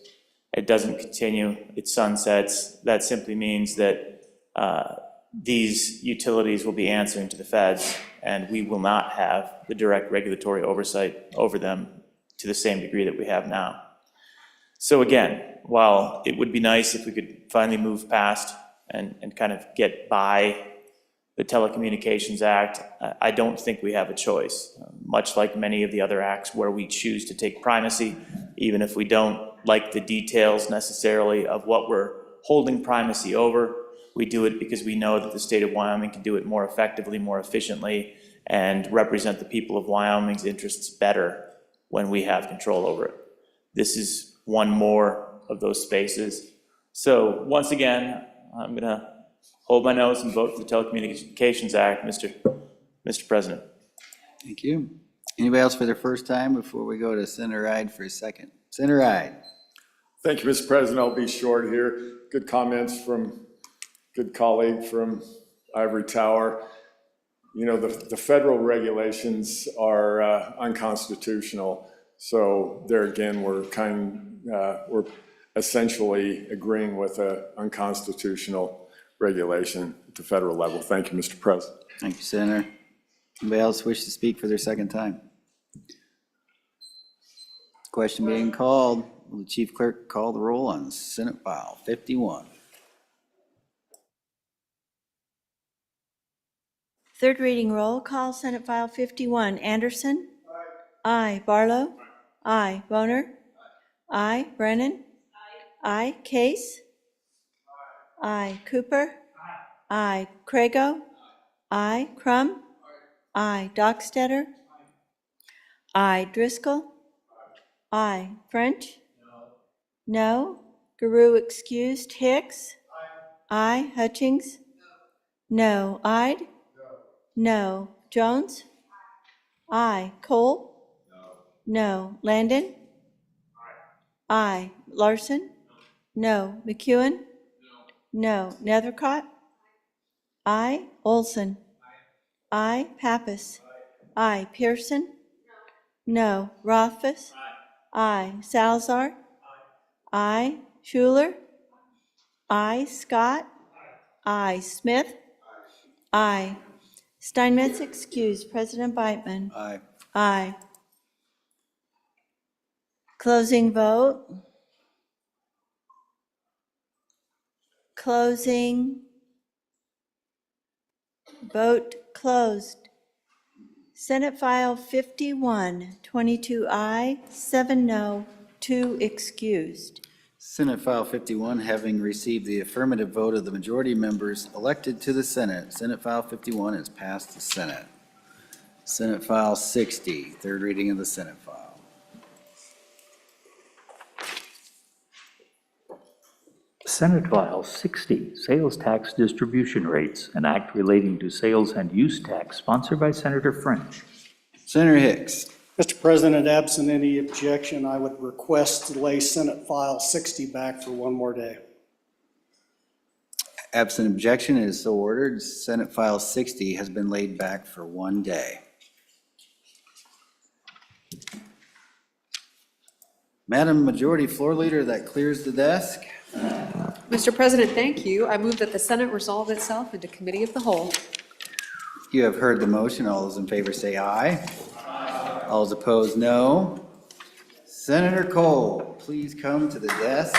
it doesn't continue, it sunsets, that simply means that these utilities will be answering to the feds, and we will not have the direct regulatory oversight over them to the same degree that we have now. So again, while it would be nice if we could finally move past and kind of get by the Telecommunications Act, I don't think we have a choice. Much like many of the other acts where we choose to take primacy, even if we don't like the details necessarily of what we're holding primacy over, we do it because we know that the state of Wyoming can do it more effectively, more efficiently, and represent the people of Wyoming's interests better when we have control over it. This is one more of those spaces. So once again, I'm gonna hold my nose and vote for the Telecommunications Act, Mr. President. Thank you. Anybody else for their first time before we go to Senator Ide for a second? Senator Ide. Thank you, Mr. President. I'll be short here. Good comments from good colleague from Ivory Tower. You know, the federal regulations are unconstitutional. So there again, we're essentially agreeing with an unconstitutional regulation at the federal level. Thank you, Mr. President. Thank you, Senator. Anybody else wish to speak for their second time? Question being called. Will the chief clerk call the roll on Senate File 51? Third reading roll call, Senate File 51. Anderson? Aye. Barlow? Aye. Boner? Aye. Brennan? Aye. Case? Aye. Cooper? Aye. Crago? Aye. Crum? Aye. Dockstetter? Aye. Driscoll? Aye. French? No. Garou excused. Hicks? Aye. Hutchings? No. Ide? No. Jones? Aye. Cole? No. Landon? Aye. Larson? No. McEwen? No. Nethercott? Aye. Olson? Aye. Pappas? Aye. Pearson? No. Rothfuss? Aye. Salazar? Aye. Schuler? Aye. Scott? Aye. Smith? Aye. Steinmetz excused. President Beitman? Aye. Aye. Closing vote. Closing. Vote closed. Senate File 51, 22 aye, 7 no, 2 excused. Senate File 51, having received the affirmative vote of the majority of members elected to the Senate, Senate File 51 has passed the Senate. Senate File 60, third reading of the Senate File. Senate File 60, Sales Tax Distribution Rates, an act relating to sales and use tax, sponsored by Senator French. Senator Hicks. Mr. President, absent any objection, I would request to lay Senate File 60 back for one more day. Absent objection, it is so ordered. Senate File 60 has been laid back for one day. Madam Majority Floor Leader, that clears the desk. Mr. President, thank you. I move that the Senate resolve itself into Committee of the Whole. You have heard the motion. All those in favor say aye. Aye. All those opposed, no. Senator Cole, please come to the desk.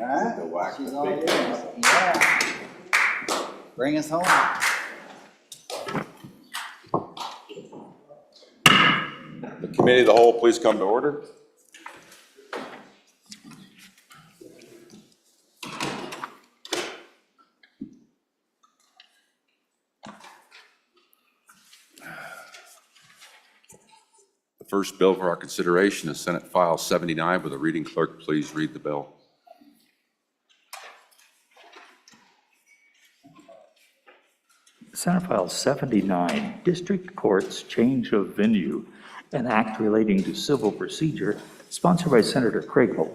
right. The whack She's the all big yours. Yeah. Bring us home. The committee of the whole, please come to order. The first bill for our consideration is Senate File 79. Will the reading clerk please read the bill? Senate File 79, District Courts Change of Venue, an act relating to civil procedure, sponsored by Senator Craigle,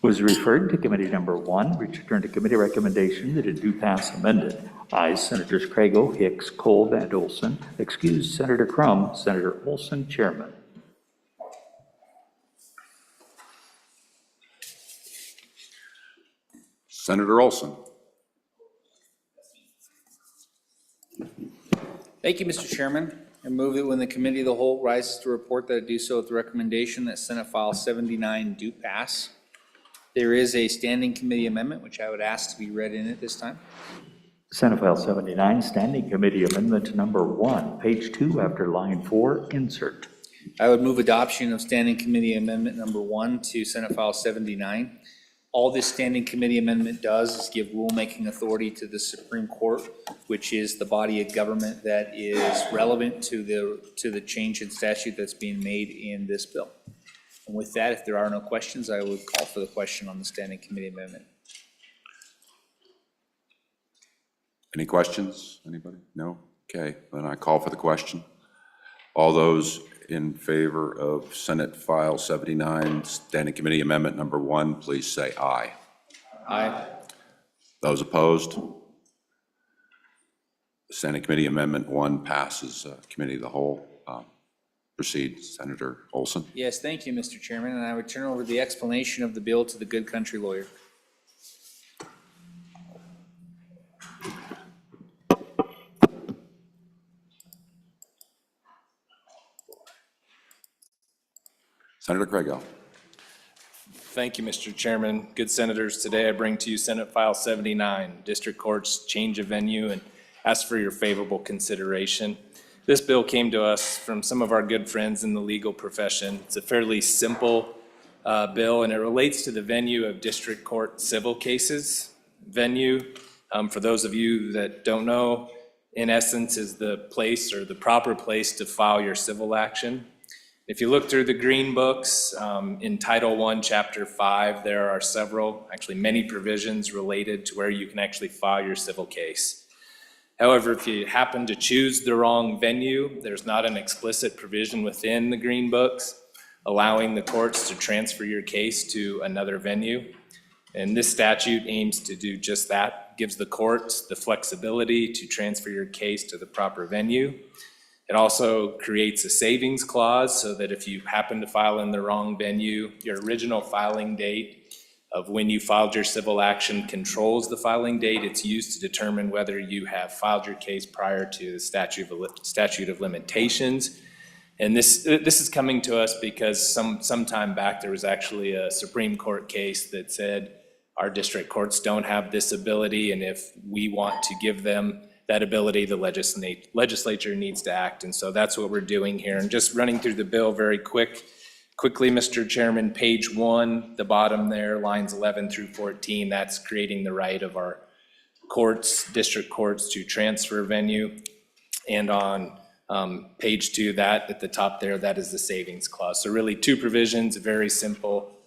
was referred to Committee Number 1, returned to committee recommendation that it do pass amended. Ayes Senators Craigle, Hicks, Kolb, and Olson. Excused Senator Crum, Senator Olson, Chairman. Senator Olson. Thank you, Mr. Chairman. I move that when the committee of the whole rises to report that it do so with the recommendation that Senate File 79 do pass. There is a standing committee amendment, which I would ask to be read in at this time. Senate File 79, Standing Committee Amendment Number 1, page 2 after line 4, insert. I would move adoption of Standing Committee Amendment Number 1 to Senate File 79. All this Standing Committee Amendment does is give rulemaking authority to the Supreme Court, which is the body of government that is relevant to the change in statute that's being made in this bill. And with that, if there are no questions, I would call for the question on the Standing Committee Amendment. Any questions? Anybody? No? Okay, then I call for the question. All those in favor of Senate File 79, Standing Committee Amendment Number 1, please say aye. Aye. Those opposed? Standing Committee Amendment 1 passes. Committee of the whole. Proceed, Senator Olson. Yes, thank you, Mr. Chairman, and I would turn over the explanation of the bill to the good country lawyer. Senator Craigle. Thank you, Mr. Chairman. Good senators, today I bring to you Senate File 79, District Court's Change of Venue, and ask for your favorable consideration. This bill came to us from some of our good friends in the legal profession. It's a fairly simple bill, and it relates to the venue of district court civil cases. Venue, for those of you that don't know, in essence is the place or the proper place to file your civil action. If you look through the green books, in Title I, Chapter 5, there are several, actually many provisions related to where you can actually file your civil case. However, if you happen to choose the wrong venue, there's not an explicit provision within the green books allowing the courts to transfer your case to another venue. And this statute aims to do just that, gives the courts the flexibility to transfer your case to the proper venue. It also creates a savings clause so that if you happen to file in the wrong venue, your original filing date of when you filed your civil action controls the filing date. It's used to determine whether you have filed your case prior to the statute of limitations. And this is coming to us because some time back there was actually a Supreme Court case that said our district courts don't have this ability, and if we want to give them that ability, the legislature needs to act. And so that's what we're doing here. And just running through the bill very quickly, Mr. Chairman, page 1, the bottom there, lines 11 through 14, that's creating the right of our courts, district courts, to transfer venue. And on page 2, that at the top there, that is the savings clause. So really 2 provisions, very simple,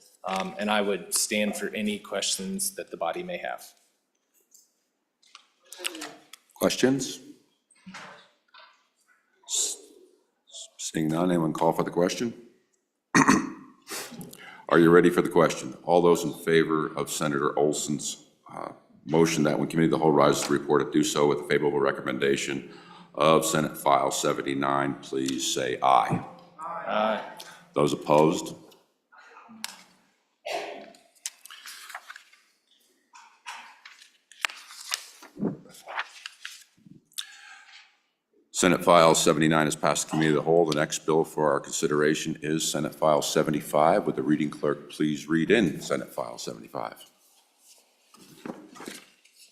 and I would stand for any questions that the body may have. Questions? Seeing none, anyone call for the question? Are you ready for the question? All those in favor of Senator Olson's motion that when committee of the whole rises to report it, do so with a favorable recommendation of Senate File 79, please say aye. Aye. Those opposed? Senate File 79 has passed the committee of the whole. The next bill for our consideration is Senate File 75. Would the reading clerk please read in Senate File 75?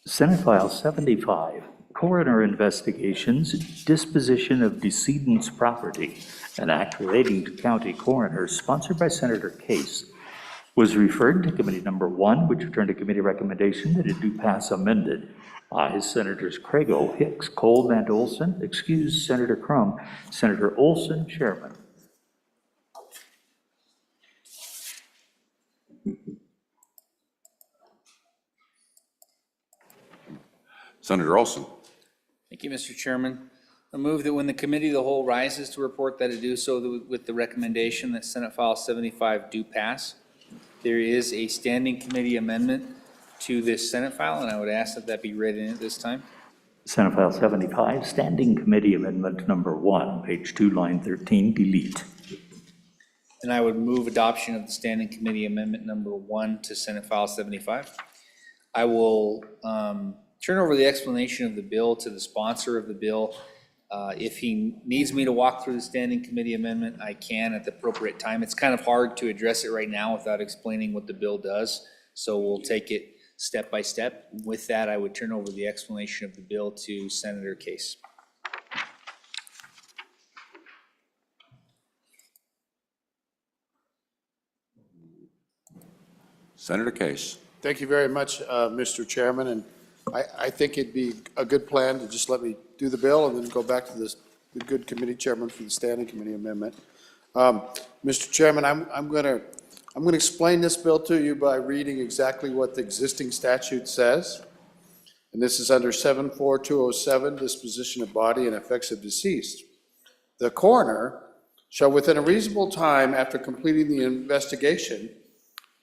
Senate File 75, Coroner Investigations, Disposition of Decedent's Property, an act relating to county coroners, sponsored by Senator Case, was referred to Committee Number 1, which returned to committee recommendation that it do pass amended. Ayes Senators Craigo, Hicks, Cole, Van Olson, excuse Senator Crum, Senator Olson, Chairman. Senator Olson. Thank you, Mr. Chairman. I move that when the committee of the whole rises to report that it do so with the recommendation that Senate File 75 do pass. There is a standing committee amendment to this Senate file, and I would ask that that be read in at this time. Senate File 75, Standing Committee Amendment Number 1, page 2, line 13, delete. And I would move adoption of the standing committee amendment number 1 to Senate File 75. I will turn over the explanation of the bill to the sponsor of the bill. If he needs me to walk through the standing committee amendment, I can at the appropriate time. It's kind of hard to address it right now without explaining what the bill does, so we'll take it step by step. With that, I would turn over the explanation of the bill to Senator Case. Senator Case. Thank you very much, Mr. Chairman, and I think it'd be a good plan to just let me do the bill and then go back to the good committee chairman for the standing committee amendment. Mr. Chairman, I'm going to explain this bill to you by reading exactly what the existing statute says. And this is under 74207, disposition of body and effects of deceased. The coroner shall, within a reasonable time after completing the investigation,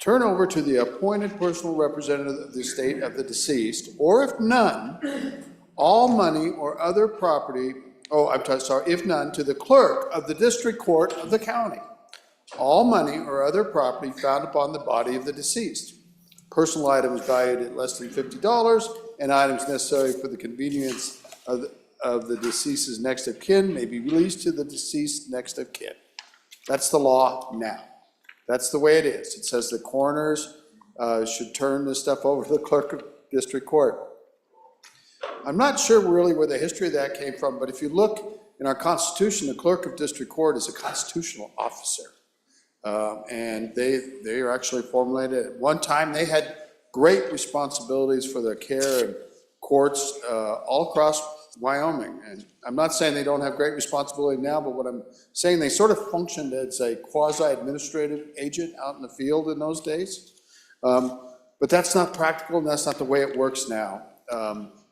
turn over to the appointed personal representative of the estate of the deceased, or if none, all money or other property, if none, to the clerk of the district court of the county, all money or other property found upon the body of the deceased, personal items valued at less than $50, and items necessary for the convenience of the deceased's next of kin may be released to the deceased next of kin. That's the law now. That's the way it is. It says the coroners should turn this stuff over to the clerk of district court. I'm not sure really where the history of that came from, but if you look in our Constitution, the clerk of district court is a constitutional officer. And they are actually formulated. At one time, they had great responsibilities for the care and courts all across Wyoming. And I'm not saying they don't have great responsibility now, but what I'm saying, they sort of functioned as a quasi-administrative agent out in the field in those days. But that's not practical, and that's not the way it works now.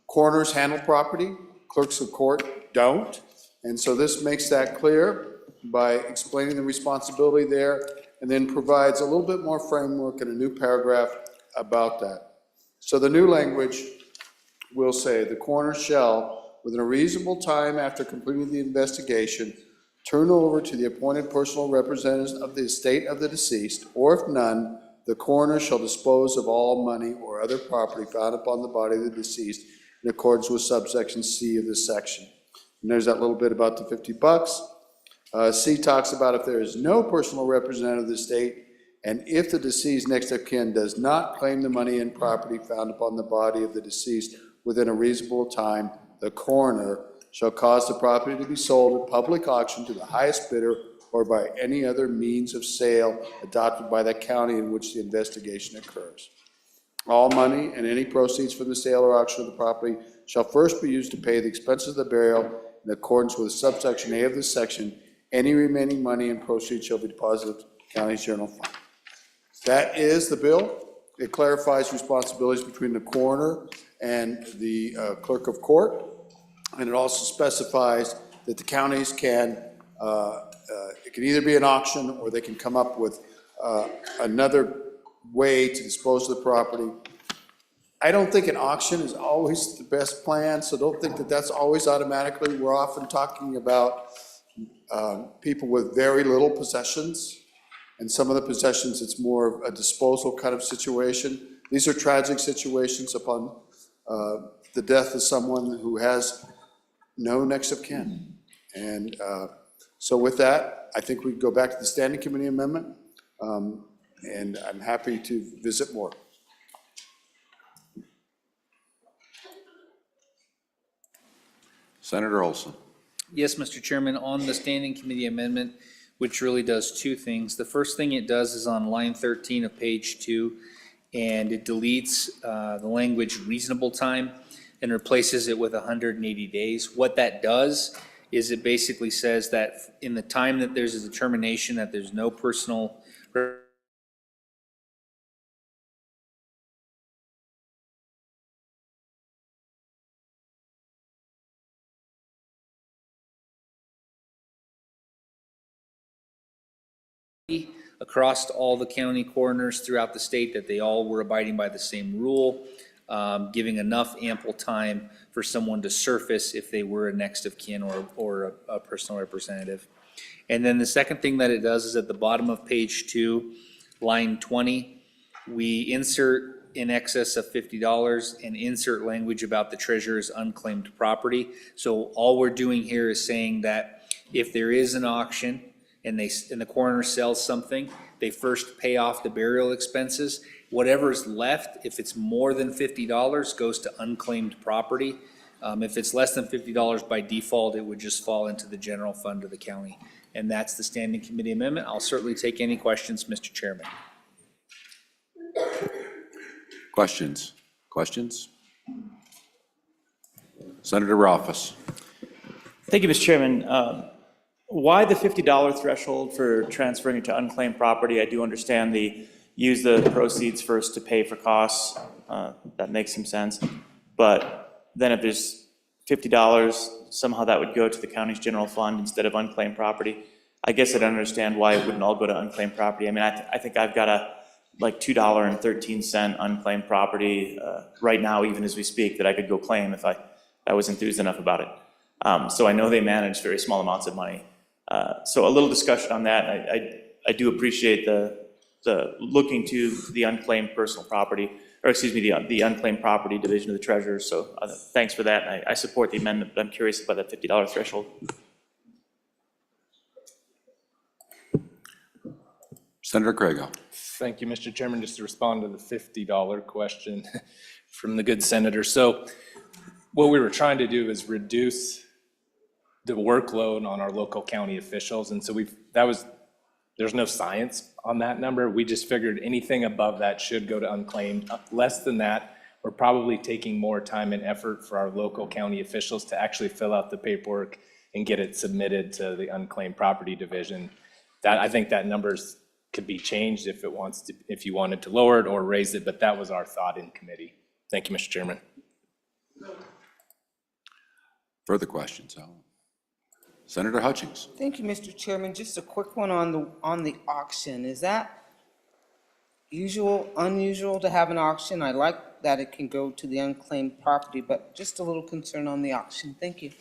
Coroners handle property, clerks of court don't. And so this makes that clear by explaining the responsibility there, and then provides a little bit more framework in a new paragraph about that. So the new language will say, the coroner shall, within a reasonable time after completing the investigation, turn over to the appointed personal representatives of the estate of the deceased, or if none, the coroner shall dispose of all money or other property found upon the body of the deceased in accordance with subsection C of this section. And there's that little bit about the $50. C talks about if there is no personal representative of the estate, and if the deceased next of kin does not claim the money and property found upon the body of the deceased within a reasonable time, the coroner shall cause the property to be sold at public auction to the highest bidder or by any other means of sale adopted by the county in which the investigation occurs. All money and any proceeds from the sale or auction of the property shall first be used to pay the expenses of the burial in accordance with subsection A of this section. Any remaining money and proceeds shall be deposited in the county's general fund. That is the bill. It clarifies responsibilities between the coroner and the clerk of court. And it also specifies that the counties can, it can either be an auction or they can come up with another way to dispose of the property. I don't think an auction is always the best plan, so don't think that that's always automatically. We're often talking about people with very little possessions, and some of the possessions, it's more of a disposal kind of situation. These are tragic situations upon the death of someone who has no next of kin. And so with that, I think we can go back to the standing committee amendment, and I'm happy to visit more. Senator Olson. Yes, Mr. Chairman, on the standing committee amendment, which really does two things. The first thing it does is on line 13 of page 2, and it deletes the language reasonable time and replaces it with 180 days. What that does is it basically says that in the time that there's a determination that there's no personal across all the county coroners throughout the state, that they all were abiding by the same rule, giving enough ample time for someone to surface if they were a next of kin or a personal representative. And then the second thing that it does is at the bottom of page 2, line 20, we insert in excess of $50 and insert language about the treasurer's unclaimed property. So all we're doing here is saying that if there is an auction and the coroner sells something, they first pay off the burial expenses. Whatever's left, if it's more than $50, goes to unclaimed property. If it's less than $50 by default, it would just fall into the general fund of the county. And that's the standing committee amendment. I'll certainly take any questions, Mr. Chairman. Questions? Questions? Senator Ralphus. Thank you, Mr. Chairman. Why the $50 threshold for transferring it to unclaimed property? I do understand use the proceeds first to pay for costs. That makes some sense. But then if there's $50, somehow that would go to the county's general fund instead of unclaimed property. I guess I don't understand why it wouldn't all go to unclaimed property. I mean, I think I've got a $2.13 unclaimed property right now, even as we speak, that I could go claim if I was enthused enough about it. So I know they manage very small amounts of money. So a little discussion on that. I do appreciate the looking to the unclaimed personal property, or excuse me, the unclaimed property division of the treasurer. So thanks for that. I support the amendment, but I'm curious about that $50 threshold. Senator Craigo. Thank you, Mr. Chairman. Just to respond to the $50 question from the good senator. So what we were trying to do is reduce the workload on our local county officials. And so there's no science on that number. We just figured anything above that should go to unclaimed. Less than that, we're probably taking more time and effort for our local county officials to actually fill out the paperwork and get it submitted to the unclaimed property division. I think that numbers could be changed if you wanted to lower it or raise it, but that was our thought in committee. Thank you, Mr. Chairman. Further questions? Senator Hutchings. Thank you, Mr. Chairman. Just a quick one on the auction. Is that usual, unusual to have an auction? I like that it can go to the unclaimed property, but just a little concern on the auction. Thank you.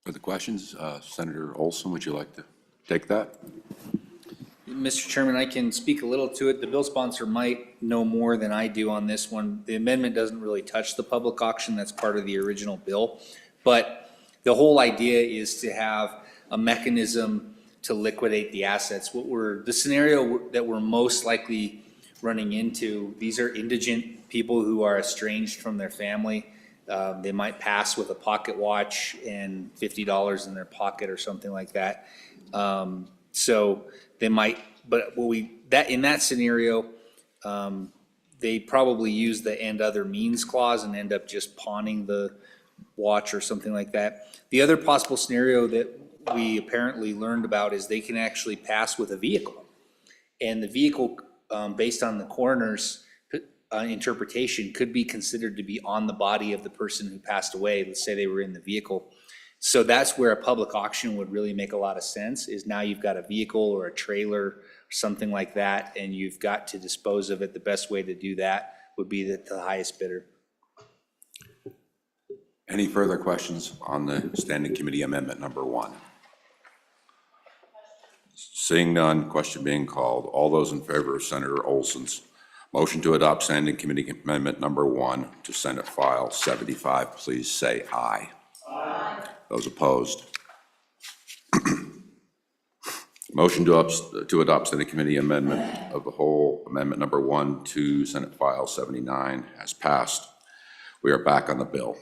Further questions? Senator Olson, would you like to take that? Mr. Chairman, I can speak a little to it. The bill sponsor might know more than I do on this one. The amendment doesn't really touch the public auction. That's part of the original bill. But the whole idea is to have a mechanism to liquidate the assets. The scenario that we're most likely running into, these are indigent people who are estranged from their family. They might pass with a pocket watch and $50 in their pocket or something like that. So they might, but in that scenario, they probably use the and other means clause and end up just pawning the watch or something like that. The other possible scenario that we apparently learned about is they can actually pass with a vehicle. And the vehicle, based on the coroner's interpretation, could be considered to be on the body of the person who passed away. Let's say they were in the vehicle. So that's where a public auction would really make a lot of sense, is now you've got a vehicle or a trailer or something like that, and you've got to dispose of it. The best way to do that would be the highest bidder. Any further questions on the Standing Committee Amendment number 1? Seeing none, question being called. All those in favor of Senator Olson's motion to adopt Standing Committee Amendment number 1 to Senate File 75, please say aye. Aye. Those opposed? Motion to adopt Senate Committee Amendment of the Whole, Amendment number 1 to Senate File 79 has passed. We are back on the bill.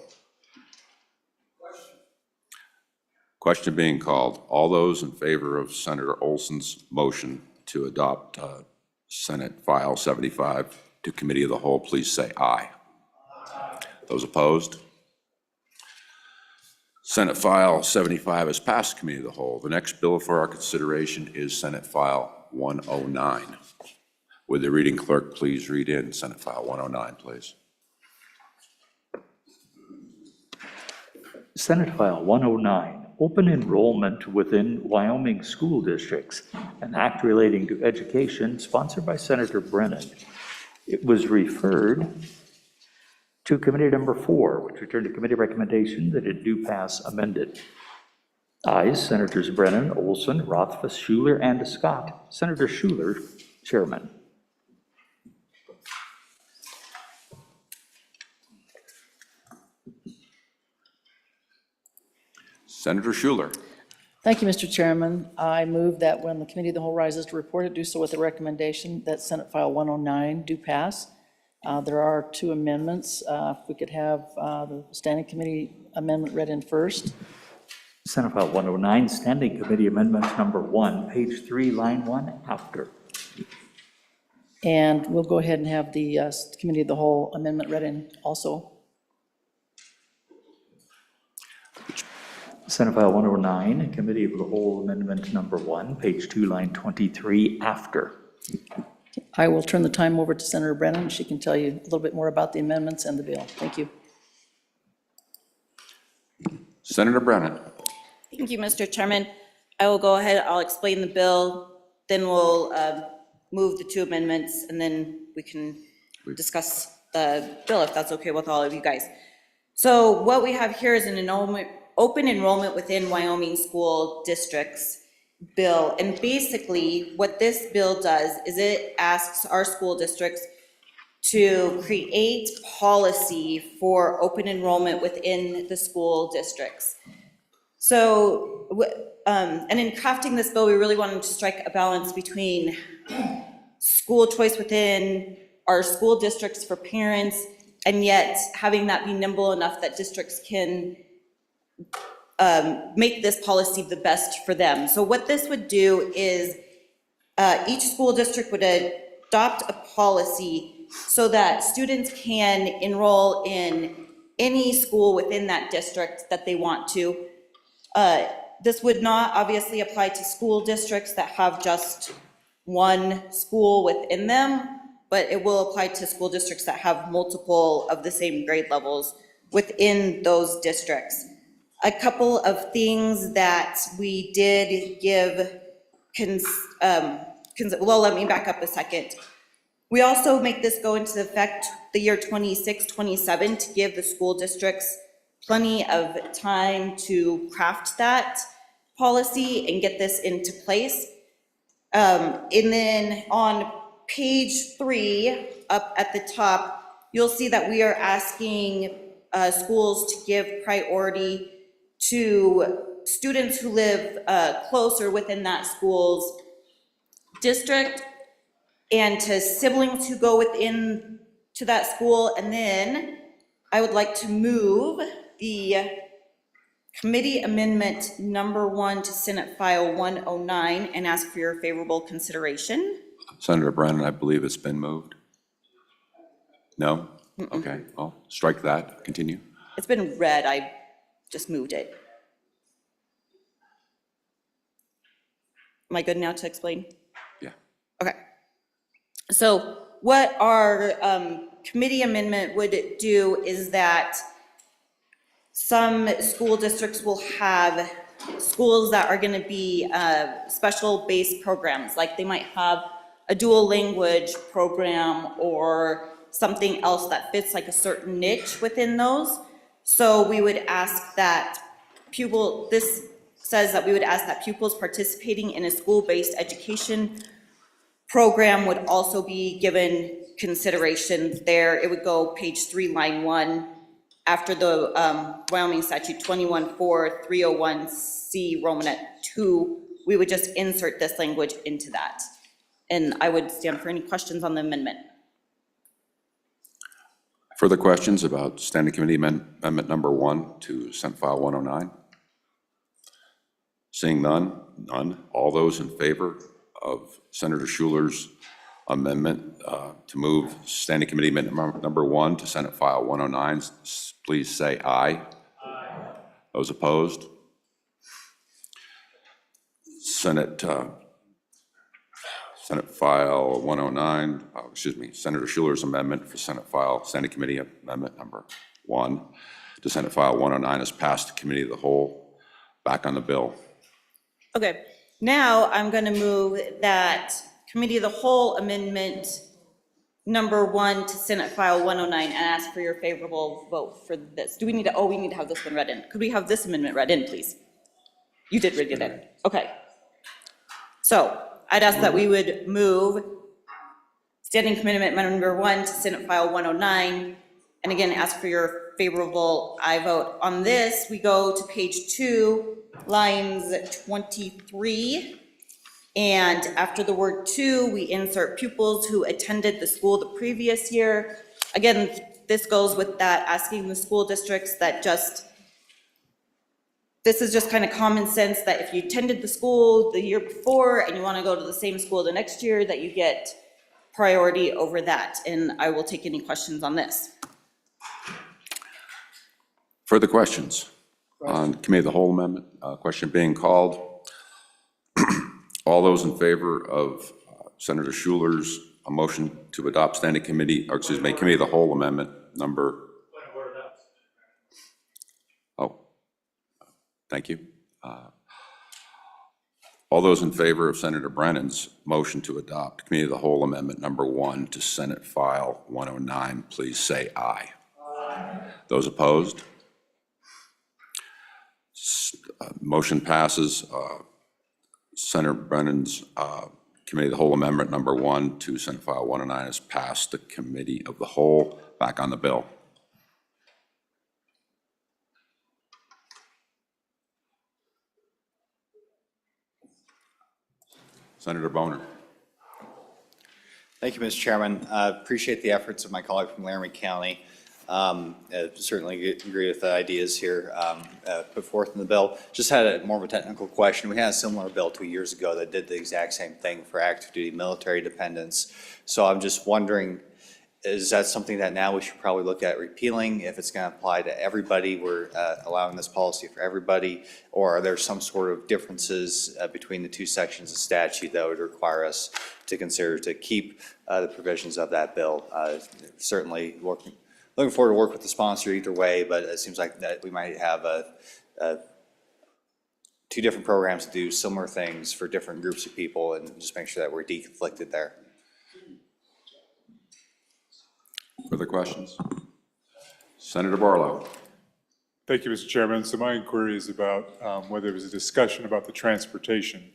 Question being called. All those in favor of Senator Olson's motion to adopt Senate File 75 to Committee of the Whole, please say aye. Those opposed? Senate File 75 has passed Committee of the Whole. The next bill for our consideration is Senate File 109. Would the reading clerk please read in Senate File 109, please? Senate File 109, open enrollment within Wyoming school districts, an act relating to education sponsored by Senator Brennan. It was referred to Committee Number 4, which returned to committee recommendation that it do pass amended. Ayes, Senators Brennan, Olson, Rothfuss, Schuler, and Scott. Senator Schuler, Chairman. Senator Schuler. Thank you, Mr. Chairman. I move that when the Committee of the Whole rises to report it, do so with the recommendation that Senate File 109 do pass. There are 2 amendments. If we could have the Standing Committee amendment read in first. Senate File 109, Standing Committee Amendment Number 1, page 3, line 1, after. And we'll go ahead and have the Committee of the Whole amendment read in also. Senate File 109, Committee of the Whole Amendment Number 1, page 2, line 23, after. I will turn the time over to Senator Brennan. She can tell you a little bit more about the amendments and the bill. Thank you. Senator Brennan. Thank you, Mr. Chairman. I will go ahead, I'll explain the bill, then we'll move the 2 amendments, and then we can discuss the bill if that's okay with all of you guys. So what we have here is an open enrollment within Wyoming school districts bill. And basically what this bill does is it asks our school districts to create policy for open enrollment within the school districts. So, and in crafting this bill, we really wanted to strike a balance between school choice within our school districts for parents, and yet having that be nimble enough that districts can make this policy the best for them. So what this would do is each school district would adopt a policy so that students can enroll in any school within that district that they want to. This would not obviously apply to school districts that have just one school within them, but it will apply to school districts that have multiple of the same grade levels within those districts. A couple of things that we did give, well, let me back up a second. We also make this go into effect the year 26, 27 to give the school districts plenty of time to craft that policy and get this into place. And then on page 3, up at the top, you'll see that we are asking schools to give priority to students who live closer within that school's district and to siblings who go within to that school. And then I would like to move the committee amendment number 1 to Senate File 109 and ask for your favorable consideration. Senator Brennan, I believe it's been moved. No? Okay, I'll strike that. Continue. It's been read, I just moved it. Am I good now to explain? Yeah. Okay. So what our committee amendment would do is that some school districts will have schools that are going to be special based programs, like they might have a dual language program or something else that fits like a certain niche within those. So we would ask that this says that we would ask that pupils participating in a school-based education program would also be given consideration there. It would go page 3, line 1, after the Wyoming statute 21-4-301C Romanet 2 we would just insert this language into that. And I would stand for any questions on the amendment. Further questions about Standing Committee Amendment Number 1 to Senate File 109? Seeing none. All those in favor of Senator Schuler's amendment to move Standing Committee Amendment Number 1 to Senate File 109, please say aye. Aye. Those opposed? Senate File 109, Senator Schuler's amendment for Standing Committee Amendment Number 1 to Senate File 109 is passed to Committee of the Whole. Back on the bill. Okay, now I'm going to move that Committee of the Whole Amendment Number 1 to Senate File 109 and ask for your favorable vote for this. Do we need to, we need to have this one read in. Could we have this amendment read in, please? You did read it in. Okay. So I'd ask that we would move Standing Committee Amendment Number 1 to Senate File 109, and again, ask for your favorable aye vote. On this, we go to page 2, lines 23, and after the word "to," we insert pupils who attended the school the previous year. Again, this goes with that, asking the school districts that this is just kind of common sense, that if you attended the school the year before and you want to go to the same school the next year, that you get priority over that. And I will take any questions on this. Further questions on Committee of the Whole Amendment? Question being called. All those in favor of Senator Schuler's motion to adopt Committee of the Whole Amendment Number. Oh, thank you. All those in favor of Senator Brennan's motion to adopt Committee of the Whole Amendment Number 1 to Senate File 109, please say aye. Aye. Those opposed? Motion passes. Senator Brennan's Committee of the Whole Amendment Number 1 to Senate File 109 is passed the Committee of the Whole. Back on the bill. Senator Boner. Thank you, Mr. Chairman. Appreciate the efforts of my colleague from Laramie County. Certainly agree with the ideas here put forth in the bill. Just had more of a technical question. We had a similar bill 2 years ago that did the exact same thing for active duty military dependents. So I'm just wondering, is that something that now we should probably look at repealing if it's going to apply to everybody? We're allowing this policy for everybody, or are there some sort of differences between the two sections of statute that would require us to consider to keep the provisions of that bill? Certainly looking forward to work with the sponsor either way, but it seems like that we might have two different programs to do similar things for different groups of people, and just make sure that we're deconflicted there. Further questions? Senator Barlow. Thank you, Mr. Chairman. So my inquiry is about whether there was a discussion about the transportation.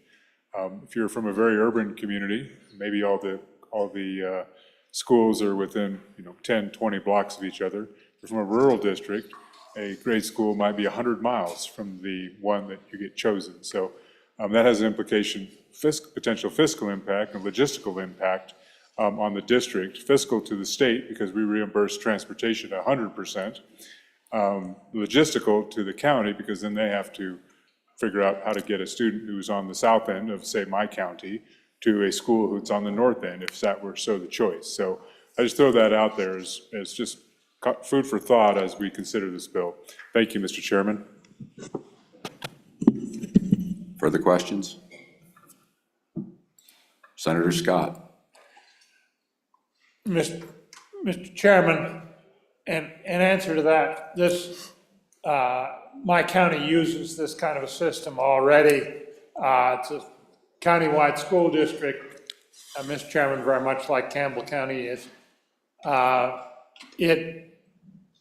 If you're from a very urban community, maybe all the schools are within 10, 20 blocks of each other. If you're from a rural district, a grade school might be 100 miles from the one that you get chosen. So that has an implication, potential fiscal impact and logistical impact on the district, fiscal to the state because we reimburse transportation 100%, logistical to the county because then they have to figure out how to get a student who's on the south end of, say, my county to a school who's on the north end, if that were so the choice. So I just throw that out there as just food for thought as we consider this bill. Thank you, Mr. Chairman. Further questions? Senator Scott. Mr. Chairman, in answer to that, my county uses this kind of a system already. It's a countywide school district, Mr. Chairman, very much like Campbell County is. It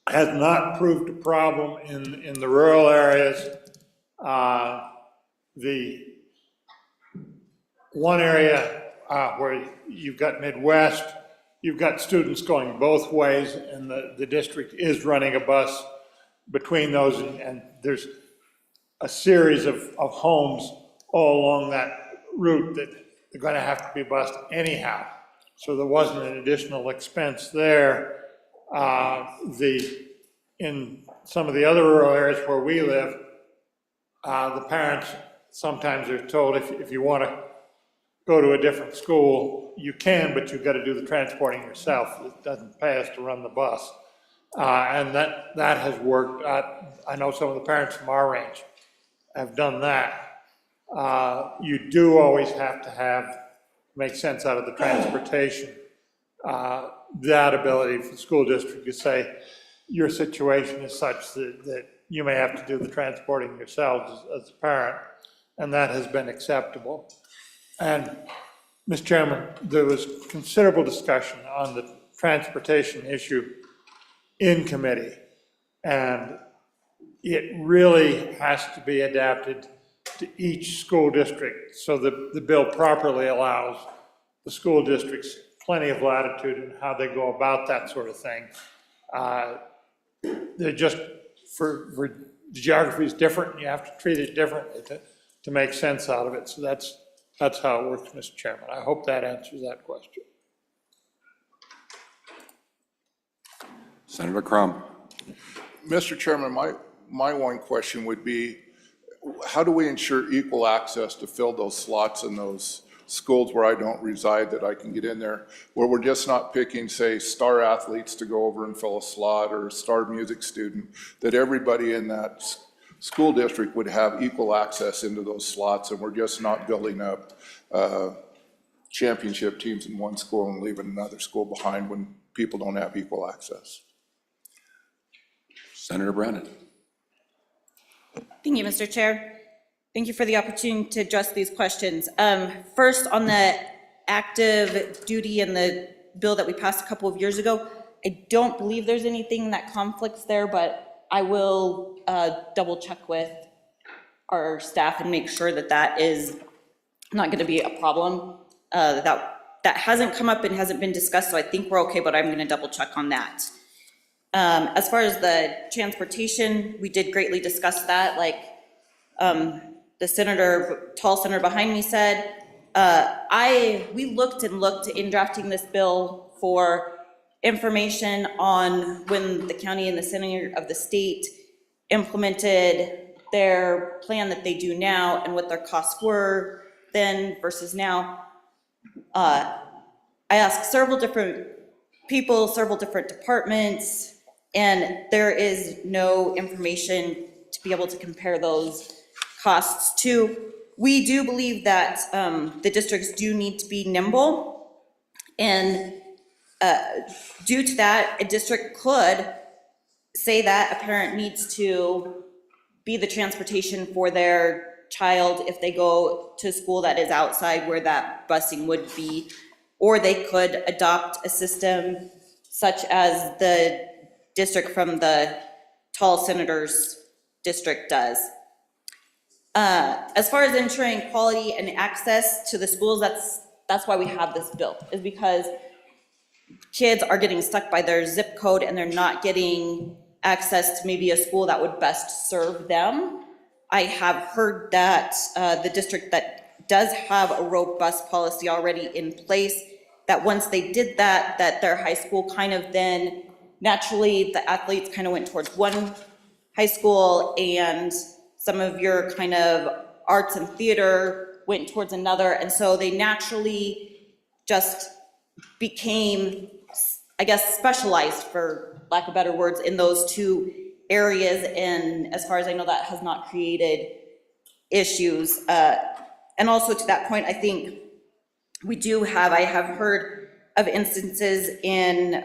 has not proved a problem in the rural areas. The one area where you've got Midwest, you've got students going both ways, and the district is running a bus between those, and there's a series of homes all along that route that they're going to have to be bused anyhow. So there wasn't an additional expense there. In some of the other rural areas where we live, the parents sometimes are told if you want to go to a different school, you can, but you've got to do the transporting yourself. It doesn't pay us to run the bus. And that has worked. I know some of the parents from our range have done that. You do always have to make sense out of the transportation. That ability for the school district to say, your situation is such that you may have to do the transporting yourselves as a parent, and that has been acceptable. And, Mr. Chairman, there was considerable discussion on the transportation issue in committee, and it really has to be adapted to each school district so that the bill properly allows the school districts plenty of latitude in how they go about that sort of thing. They're just, for the geography is different, and you have to treat it differently to make sense out of it. So that's how it works, Mr. Chairman. I hope that answers that question. Senator Crum. Mr. Chairman, my one question would be, how do we ensure equal access to fill those slots in those schools where I don't reside, that I can get in there, where we're just not picking, say, star athletes to go over and fill a slot, or a star music student, that everybody in that school district would have equal access into those slots, and we're just not building up championship teams in one school and leaving another school behind when people don't have equal access. Senator Brennan. Thank you, Mr. Chair. Thank you for the opportunity to address these questions. First, on the active duty and the bill that we passed a couple of years ago, I don't believe there's anything that conflicts there, but I will double check with our staff and make sure that that is not going to be a problem. That hasn't come up and hasn't been discussed, so I think we're okay, but I'm going to double check on that. As far as the transportation, we did greatly discuss that, like the tall senator behind me said. We looked in drafting this bill for information on when the county and the center of the state implemented their plan that they do now and what their costs were then versus now. I asked several different people, several different departments, and there is no information to be able to compare those costs to. We do believe that the districts do need to be nimble, and due to that, a district could say that a parent needs to be the transportation for their child if they go to school that is outside where that busing would be, or they could adopt a system such as the district from the tall senator's district does. As far as ensuring quality and access to the schools, that's why we have this bill, is because kids are getting stuck by their zip code and they're not getting access to maybe a school that would best serve them. I have heard that the district that does have a robust policy already in place, that once they did that their high school kind of then naturally the athletes kind of went towards one high school, and some of your kind of arts and theater went towards another, and so they naturally just became, I guess, specialized, for lack of better words, in those two areas. And as far as I know, that has not created issues. And also to that point, I think I have heard of instances in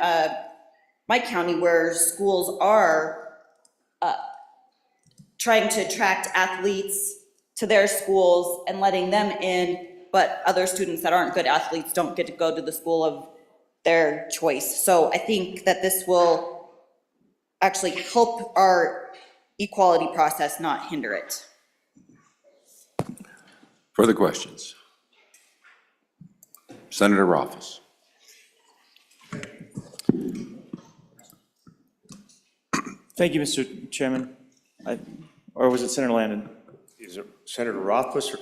my county where schools are trying to attract athletes to their schools and letting them in, but other students that aren't good athletes don't get to go to the school of their choice. So I think that this will actually help our equality process, not hinder it. Further questions? Senator Rothfuss. Thank you, Mr. Chairman. Or was it Senator Landon? Is it Senator Rothfuss?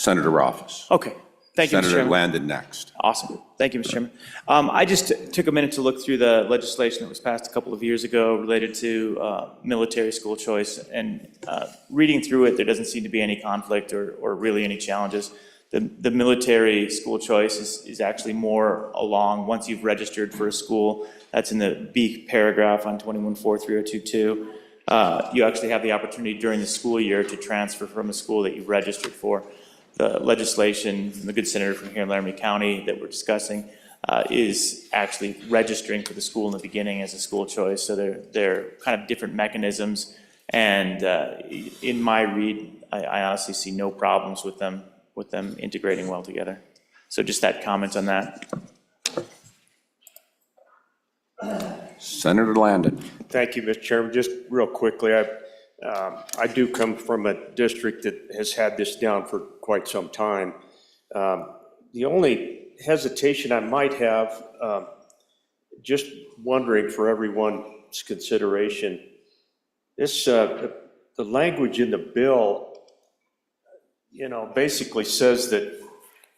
Senator Office. Okay, thank you, Mr. Senator Chairman. Landon next. Awesome. Thank you, Mr. Chairman. I just took a minute to look through the legislation that was passed a couple of years ago related to military school choice, and reading through it, there doesn't seem to be any conflict or really any challenges. The military school choice is actually more along, once you've registered for a school, that's in the B paragraph on 21-43022. You actually have the opportunity during the school year to transfer from a school that you've registered for. The legislation from the good senator from here in Laramie County that we're discussing is actually registering for the school in the beginning as a school choice. So they're kind of different mechanisms. And in my read, I honestly see no problems with them integrating well together. So just that comment on that. Senator Landon. Thank you, Mr. Chairman. Just real quickly, I do come from a district that has had this down for quite some time. The only hesitation I might have, just wondering for everyone's consideration, this, the language in the bill, basically says that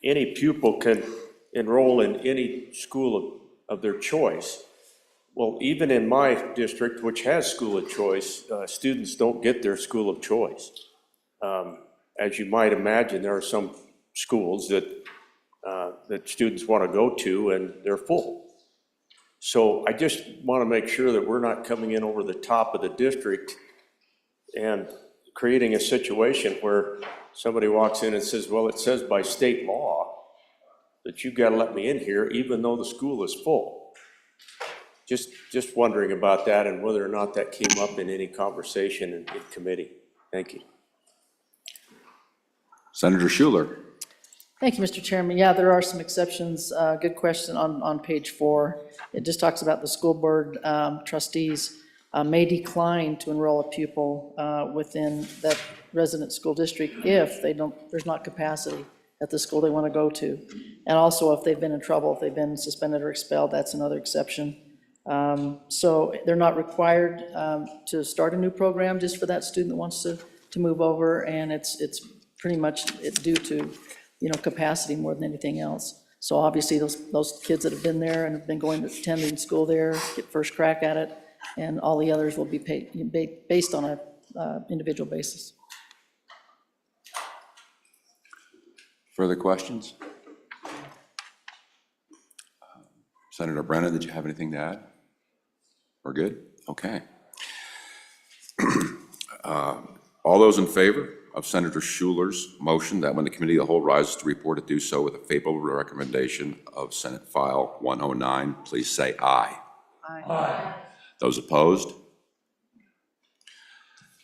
any pupil can enroll in any school of their choice. Well, even in my district, which has school of choice, students don't get their school of choice. As you might imagine, there are some schools that students want to go to and they're full. So I just want to make sure that we're not coming in over the top of the district and creating a situation where somebody walks in and says, well, it says by state law that you've got to let me in here even though the school is full. Just wondering about that and whether or not that came up in any conversation in committee. Thank you. Senator Schuler. Thank you, Mr. Chairman. Yeah, there are some exceptions. Good question on page 4. It just talks about the school board trustees may decline to enroll a pupil within that resident school district if there's not capacity at the school they want to go to. And also if they've been in trouble, if they've been suspended or expelled, that's another exception. So they're not required to start a new program just for that student that wants to move over, and it's pretty much due to, capacity more than anything else. So obviously those kids that have been there and have been attending school there get first crack at it, and all the others will be paid based on a individual basis. Further questions? Senator Brennan, did you have anything to add? We're good? Okay. All those in favor of Senator Schuler's motion that when the committee of the whole rises to report it, do so with a favorable recommendation of Senate File 109, please say aye. Aye. Those opposed?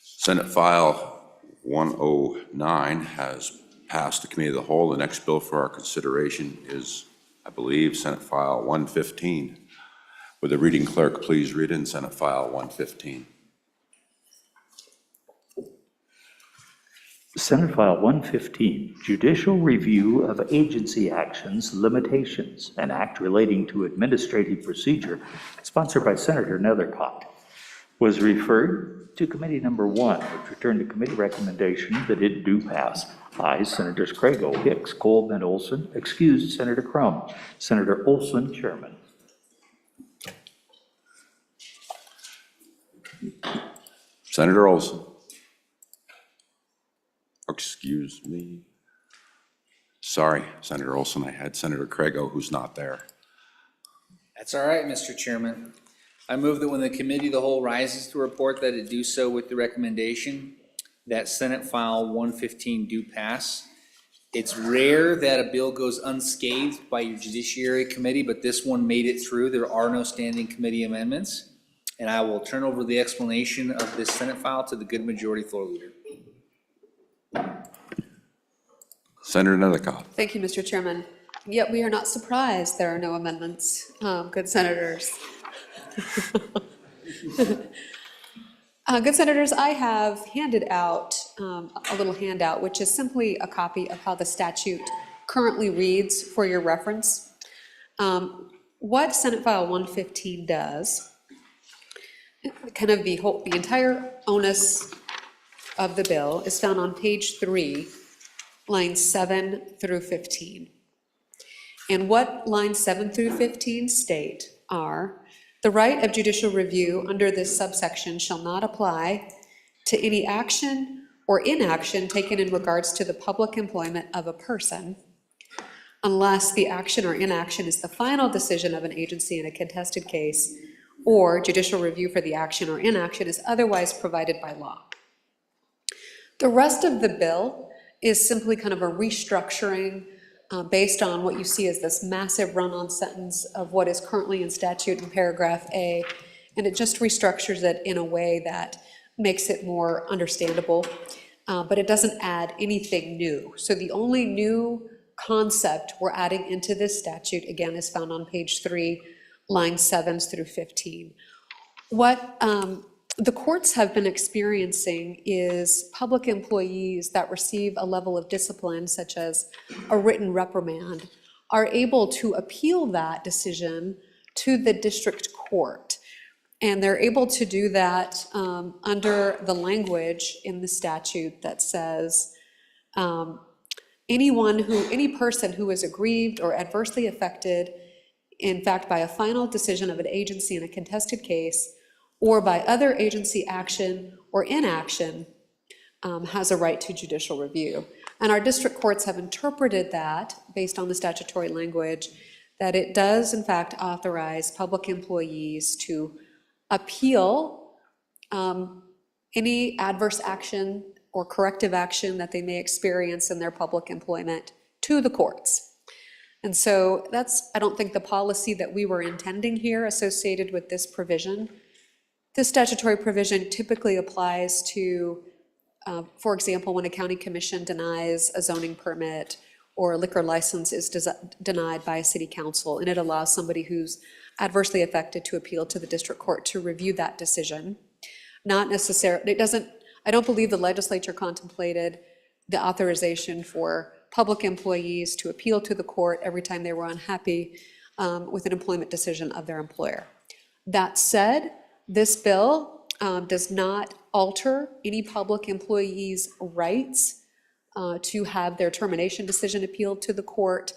Senate File 109 has passed the committee of the whole. The next bill for our consideration is, I believe, Senate File 115. Would the reading clerk please read in Senate File 115? Senate File 115, Judicial Review of Agency Actions, Limitations, an Act Relating to Administrative Procedure, sponsored by Senator Nethercott, was referred to Committee Number 1, which returned a committee recommendation that it do pass. Ayes, Senators Craigo, Hicks, Coleman, Olson, excused Senator Crum. Senator Olson, Chairman. Senator Olson. Excuse me. Sorry, Senator Olson, I had Senator Craigo who's not there. That's all right, Mr. Chairman. I move that when the committee of the whole rises to report that it do so with the recommendation that Senate File 115 do pass. It's rare that a bill goes unscathed by your Judiciary Committee, but this one made it through. There are no standing committee amendments. And I will turn over the explanation of this Senate file to the good majority floor leader. Senator Nethercott. Thank you, Mr. Chairman. Yet we are not surprised there are no amendments, good senators. Good senators, I have handed out a little handout, which is simply a copy of how the statute currently reads for your reference. What Senate File 115 does, kind of the entire onus of the bill is found on page 3, lines 7 through 15. And what lines 7 through 15 state are, the right of judicial review under this subsection shall not apply to any action or inaction taken in regards to the public employment of a person, unless the action or inaction is the final decision of an agency in a contested case, or judicial review for the action or inaction is otherwise provided by law. The rest of the bill is simply kind of a restructuring based on what you see as this massive run-on sentence of what is currently in statute in paragraph A, and it just restructures it in a way that makes it more understandable, but it doesn't add anything new. So the only new concept we're adding into this statute, again, is found on page 3, lines 7 through 15. What the courts have been experiencing is public employees that receive a level of discipline, such as a written reprimand, are able to appeal that decision to the district court. And they're able to do that under the language in the statute that says, any person who is aggrieved or adversely affected, in fact, by a final decision of an agency in a contested case, or by other agency action or inaction, has a right to judicial review. And our district courts have interpreted that, based on the statutory language, that it does in fact authorize public employees to appeal any adverse action or corrective action that they may experience in their public employment to the courts. And so that's, I don't think, the policy that we were intending here associated with this provision. This statutory provision typically applies to, for example, when a county commission denies a zoning permit or a liquor license is denied by a city council, and it allows somebody who's adversely affected to appeal to the district court to review that decision. Not necessarily, it doesn't, I don't believe the legislature contemplated the authorization for public employees to appeal to the court every time they were unhappy with an employment decision of their employer. That said, this bill does not alter any public employees' rights to have their termination decision appealed to the court.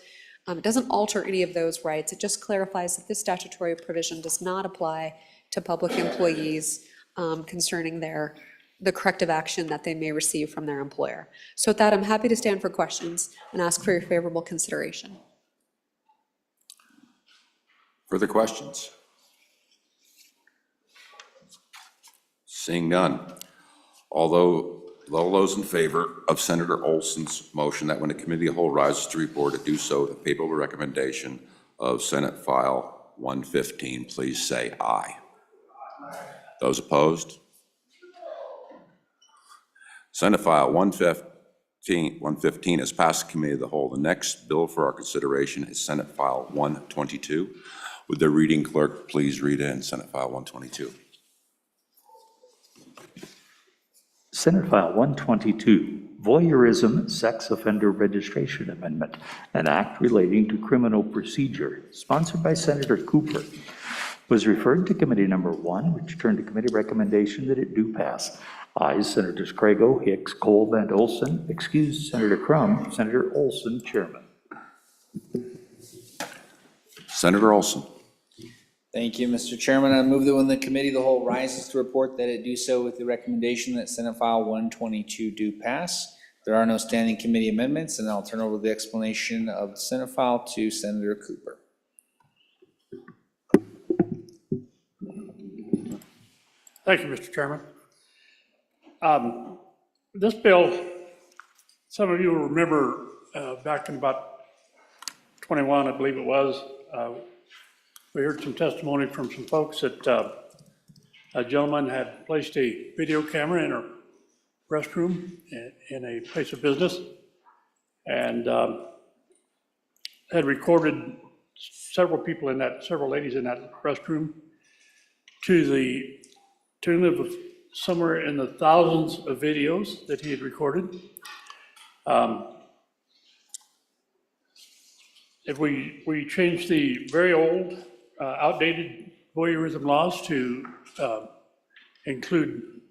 It doesn't alter any of those rights. It just clarifies that this statutory provision does not apply to public employees concerning the corrective action that they may receive from their employer. So with that, I'm happy to stand for questions and ask for your favorable consideration. Further questions? Seeing none. All those in favor of Senator Olson's motion that when the committee of the whole rises to report, to do so the favorable recommendation of Senate File 115, please say aye. Those opposed? Senate File 115 has passed the committee of the whole. The next bill for our consideration is Senate File 122. Would the reading clerk please read in Senate File 122? Senate File 122, Voyeurism Sex Offender Registration Amendment, an act relating to criminal procedure, sponsored by Senator Cooper, was referred to Committee Number 1, which turned to committee recommendation that it do pass. Ayes, Senators Crago, Hicks, Kolb, and Olson. Excused, Senator Crum. Senator Olson, Chairman. Senator Olson. Thank you, Mr. Chairman. I move that when the committee of the whole rises to report, that it do so with the recommendation that Senate File 122 do pass. There are no standing committee amendments, and I'll turn over the explanation of the Senate file to Senator Cooper. Thank you, Mr. Chairman. This bill, some of you will remember back in about 21, I believe it was, we heard some testimony from some folks that a gentleman had placed a video camera in a restroom in a place of business and had recorded several ladies in that restroom to the tune of somewhere in the thousands of videos that he had recorded. If we change the very old, outdated voyeurism laws to include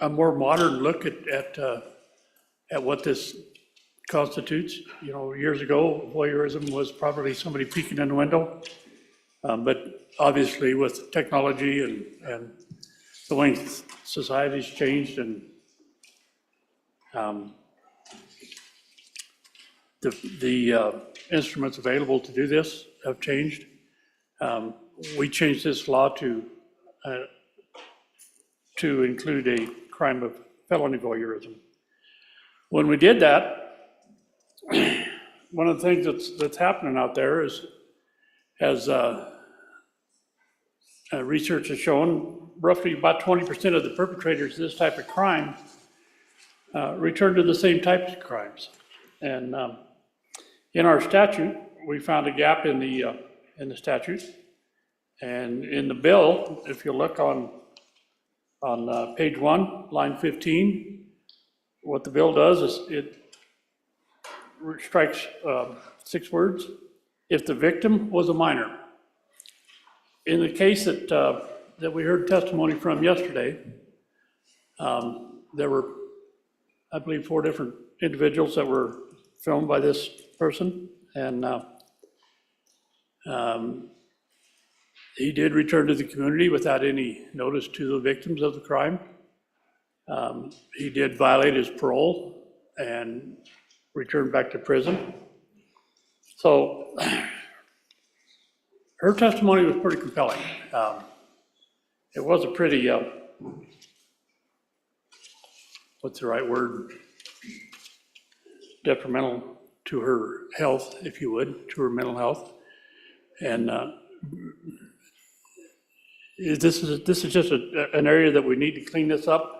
a more modern look at at what this constitutes. You know, years ago, voyeurism was probably somebody peeking in the window. But obviously with technology and the way society's changed and the instruments available to do this have changed. We changed this law to include a crime of felony voyeurism. When we did that, one of the things that's happening out there is, as research has shown, roughly about 20% of the perpetrators of this type of crime return to the same types of crimes. And in our statute, we found a gap in the statute. And in the bill, if you look on page 1, line 15, what the bill does is it strikes 6 words: if the victim was a minor. In the case that we heard testimony from yesterday, there were, I believe, 4 different individuals that were filmed by this person, and he did return to the community without any notice to the victims of the crime. He did violate his parole and returned back to prison. So her testimony was pretty compelling. It was a pretty, what's the right word? Detrimental to her health, if you would, to her mental health. And this is just an area that we need to clean this up.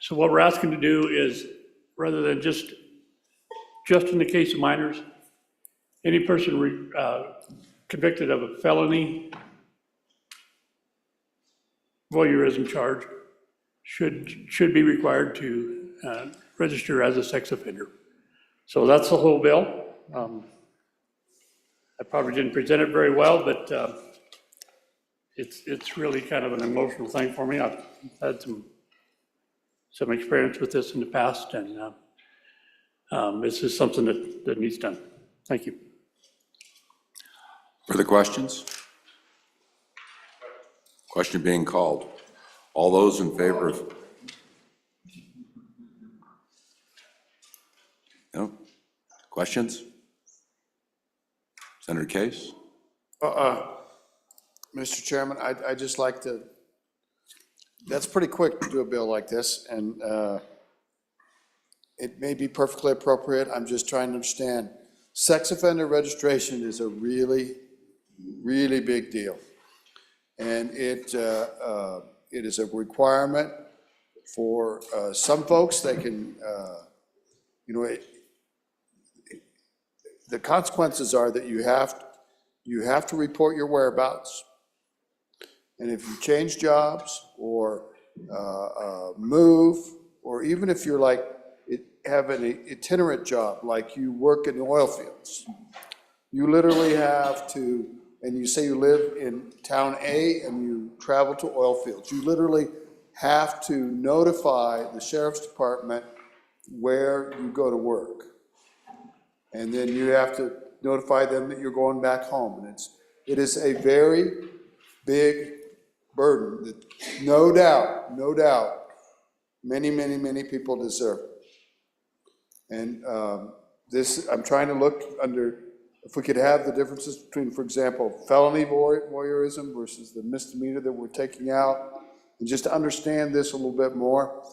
So what we're asking to do is, rather than just in the case of minors, any person convicted of a felony voyeurism charge should be required to register as a sex offender. So that's the whole bill. I probably didn't present it very well, but it's really kind of an emotional thing for me. I've had some experience with this in the past, and this is something that needs done. Thank you. Further questions? Question being called. All those in favor of? No? Questions? Senator Case? Mr. Chairman, I'd just like to, that's pretty quick to do a bill like this, and it may be perfectly appropriate. I'm just trying to understand. Sex offender registration is a really, really big deal. And it is a requirement for some folks. They can, the consequences are that you have to report your whereabouts. And if you change jobs or move, or even if you're like, have an itinerant job, like you work in the oil fields, you literally have to, and you say you live in town A and you travel to oil fields, you literally have to notify the sheriff's department where you go to work. And then you have to notify them that you're going back home. And it is a very big burden that no doubt, many people deserve. And this, I'm trying to look under, if we could have the differences between, for example, felony voyeurism versus the misdemeanor that we're taking out, and just to understand this a little bit more.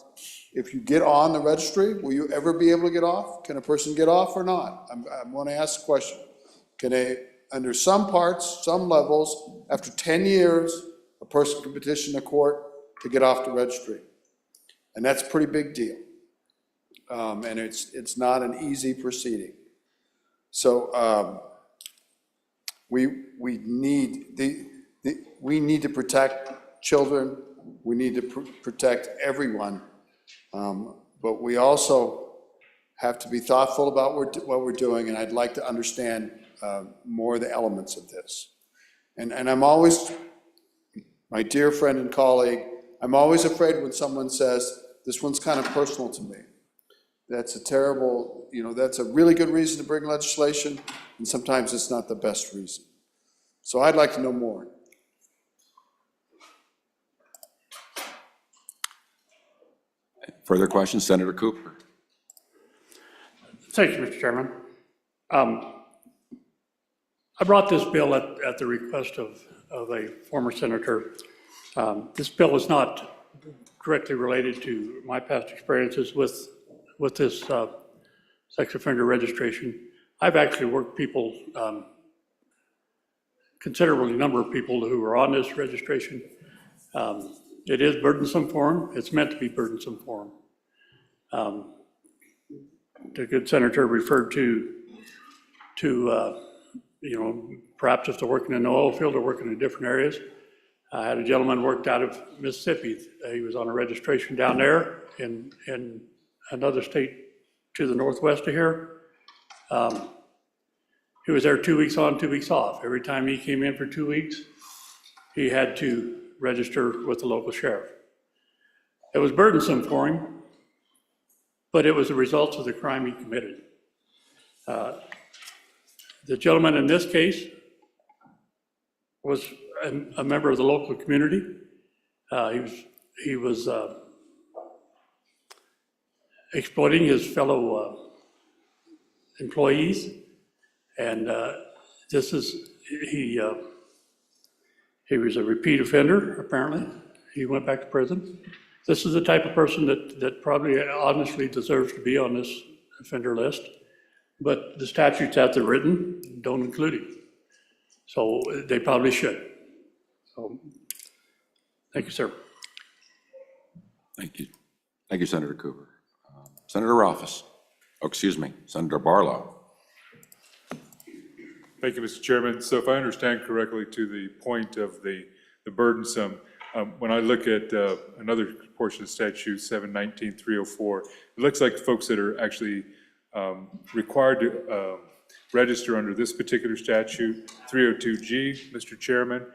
If you get on the registry, will you ever be able to get off? Can a person get off or not? I want to ask a question. Can under some parts, some levels, after 10 years, a person can petition the court to get off the registry? And that's a pretty big deal. And it's not an easy proceeding. So we need to protect children. We need to protect everyone. But we also have to be thoughtful about what we're doing, and I'd like to understand more of the elements of this. And I'm always, my dear friend and colleague, I'm always afraid when someone says this one's kind of personal to me. That's a terrible, that's a really good reason to bring legislation, and sometimes it's not the best reason. So I'd like to know more. Further questions, Senator Cooper? Thank you, Mr. Chairman. I brought this bill at the request of a former senator. This bill is not directly related to my past experiences with this sex offender registration. I've actually worked people, considerable number of people who are on this registration. It is burdensome for them. It's meant to be burdensome for them. The good senator referred to perhaps if they're working in the oil field or working in different areas. I had a gentleman worked out of Mississippi. He was on a registration down there in another state to the northwest of here. He was there 2 weeks on, 2 weeks off. Every time he came in for 2 weeks, he had to register with the local sheriff. It was burdensome for him, but it was the result of the crime he committed. The gentleman in this case was a member of the local community. He was exploiting his fellow employees, and he was a repeat offender, apparently. He went back to prison. This is the type of person that probably honestly deserves to be on this offender list, but the statutes as they're written don't include him. So they probably should. So, thank you, sir. Thank you. Thank you, Senator Cooper. Senator Ralphus. Oh, excuse me, Senator Barlow. Thank you, Mr. Chairman. So if I understand correctly to the point of the burdensome, when I look at another portion of statute 719-304, it looks like folks that are actually required to register under this particular statute, 302G, Mr. Chairman,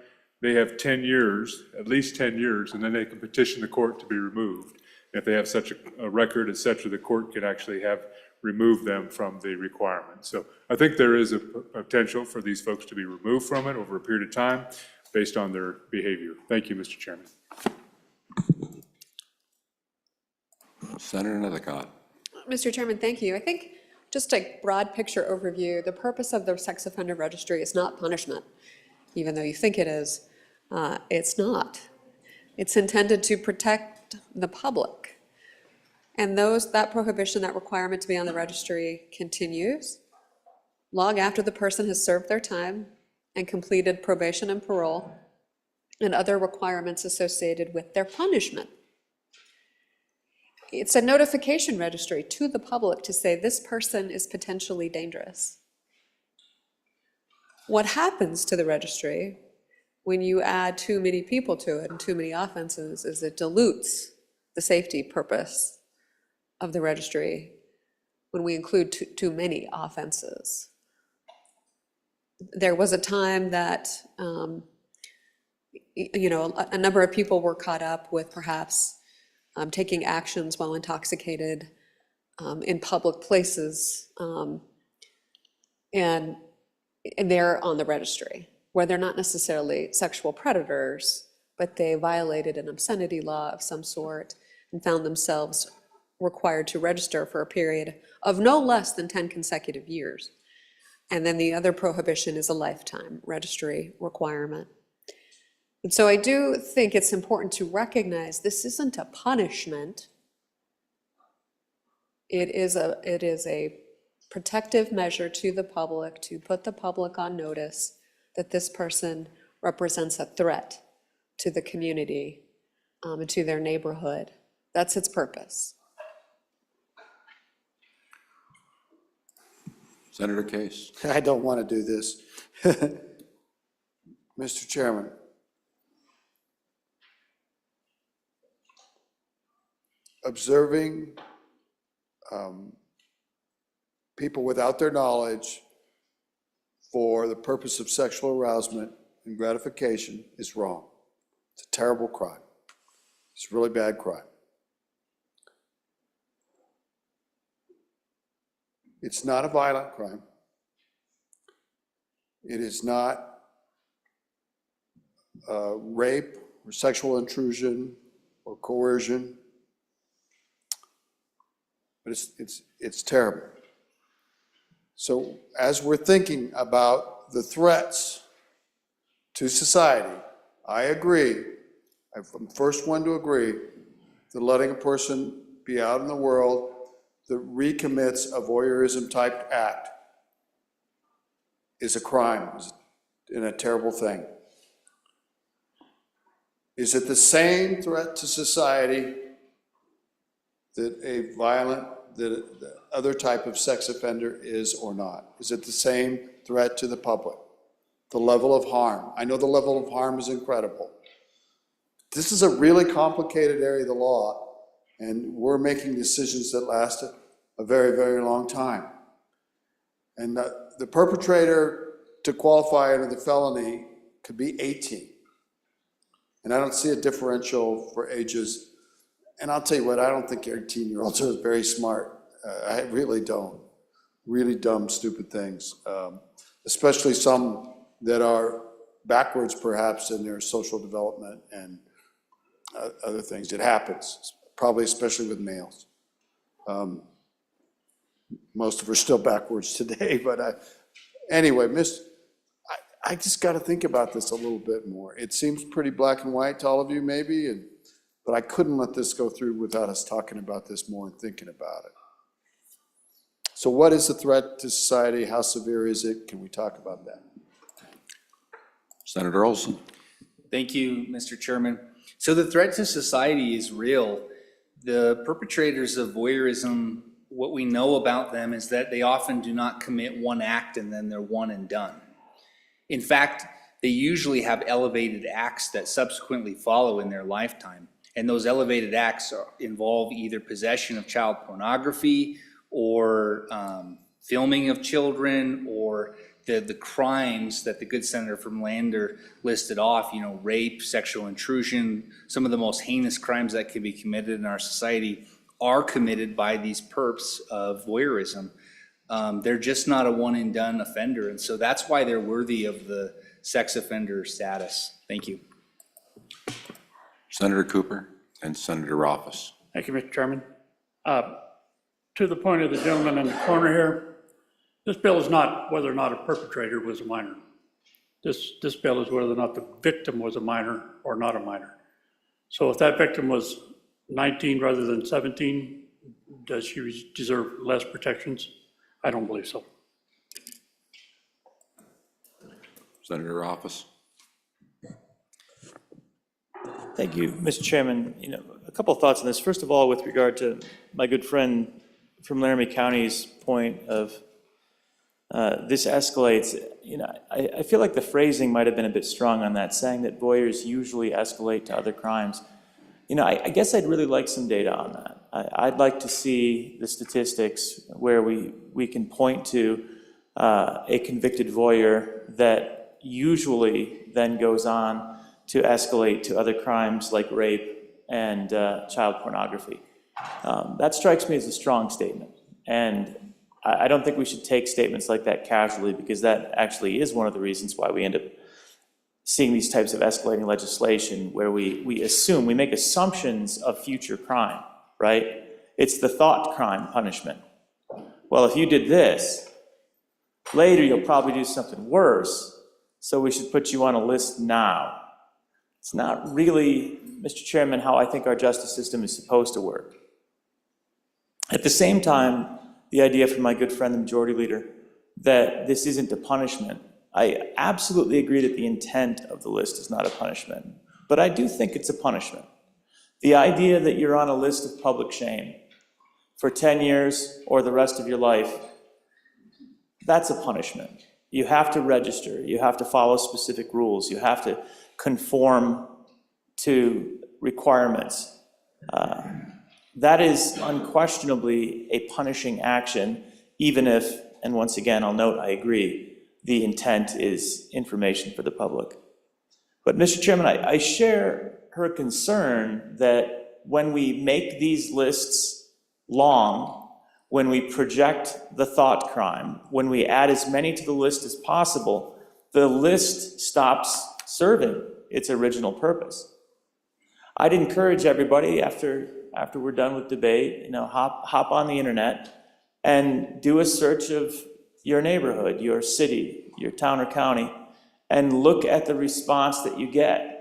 they have 10 years, at least 10 years, and then they can petition the court to be removed. If they have such a record, et cetera, the court can actually remove them from the requirement. So I think there is a potential for these folks to be removed from it over a period of time based on their behavior. Thank you, Mr. Chairman. Senator Nethercott. Mr. Chairman, thank you. I think just a broad picture overview, the purpose of the sex offender registry is not punishment, even though you think it is. It's not. It's intended to protect the public. And that prohibition, that requirement to be on the registry continues long after the person has served their time and completed probation and parole and other requirements associated with their punishment. It's a notification registry to the public to say this person is potentially dangerous. What happens to the registry when you add too many people to it and too many offenses is it dilutes the safety purpose of the registry when we include too many offenses. There was a time that a number of people were caught up with perhaps taking actions while intoxicated in public places, and they're on the registry, where they're not necessarily sexual predators, but they violated an obscenity law of some sort and found themselves required to register for a period of no less than 10 consecutive years. And then the other prohibition is a lifetime registry requirement. And so I do think it's important to recognize this isn't a punishment. It is a protective measure to the public to put the public on notice that this person represents a threat to the community and to their neighborhood. That's its purpose. Senator Case. I don't want to do this. Mr. Chairman. Observing people without their knowledge for the purpose of sexual arousement and gratification is wrong. It's a terrible crime. It's a really bad crime. It's not a violent crime. It is not rape or sexual intrusion or coercion. But it's terrible. So as we're thinking about the threats to society, I agree, I'm the first one to agree, that letting a person be out in the world that recommits a voyeurism type act is a crime and a terrible thing. Is it the same threat to society that a violent, that the other type of sex offender is or not? Is it the same threat to the public? The level of harm. I know the level of harm is incredible. This is a really complicated area of the law, and we're making decisions that last a very, very long time. And the perpetrator to qualify under the felony could be 18. And I don't see a differential for ages. And I'll tell you what, I don't think 18-year-olds are very smart. I really don't. Really dumb, stupid things. Especially some that are backwards perhaps in their social development and other things. It happens, probably especially with males. Most of us are still backwards today, but anyway, I just got to think about this a little bit more. It seems pretty black and white to all of you maybe, but I couldn't let this go through without us talking about this more and thinking about it. So what is the threat to society? How severe is it? Can we talk about that? Senator Olson. Thank you, Mr. Chairman. So the threat to society is real. The perpetrators of voyeurism, what we know about them is that they often do not commit one act and then they're one and done. In fact, they usually have elevated acts that subsequently follow in their lifetime. And those elevated acts involve either possession of child pornography or filming of children, or the crimes that the good senator from Lander listed off, rape, sexual intrusion, some of the most heinous crimes that can be committed in our society are committed by these perps of voyeurism. They're just not a one and done offender. And so that's why they're worthy of the sex offender status. Thank you. Senator Cooper and Senator Rothfuss. Thank you, Mr. Chairman. To the point of the gentleman in the corner here, this bill is not whether or not a perpetrator was a minor. This bill is whether or not the victim was a minor or not a minor. So if that victim was 19 rather than 17, does she deserve less protections? I don't believe so. Senator Rothfuss. Thank you, Mr. Chairman. A couple of thoughts on this. First of all, with regard to my good friend from Laramie County's point of this escalates, I feel like the phrasing might have been a bit strong on that, saying that voyeurs usually escalate to other crimes. I guess I'd really like some data on that. I'd like to see the statistics where we can point to a convicted voyeur that usually then goes on to escalate to other crimes like rape and child pornography. That strikes me as a strong statement. And I don't think we should take statements like that casually, because that actually is one of the reasons why we end up seeing these types of escalating legislation where we make assumptions of future crime, right? It's the thought crime punishment. Well, if you did this, later you'll probably do something worse, so we should put you on a list now. It's not really, Mr. Chairman, how I think our justice system is supposed to work. At the same time, the idea from my good friend, the majority leader, that this isn't a punishment, I absolutely agree that the intent of the list is not a punishment, but I do think it's a punishment. The idea that you're on a list of public shame for 10 years or the rest of your life, that's a punishment. You have to register, you have to follow specific rules, you have to conform to requirements. That is unquestionably a punishing action, even if, and once again, I'll note, I agree, the intent is information for the public. But Mr. Chairman, I share her concern that when we make these lists long, when we project the thought crime, when we add as many to the list as possible, the list stops serving its original purpose. I'd encourage everybody after we're done with debate, hop on the internet and do a search of your neighborhood, your city, your town or county, and look at the response that you get.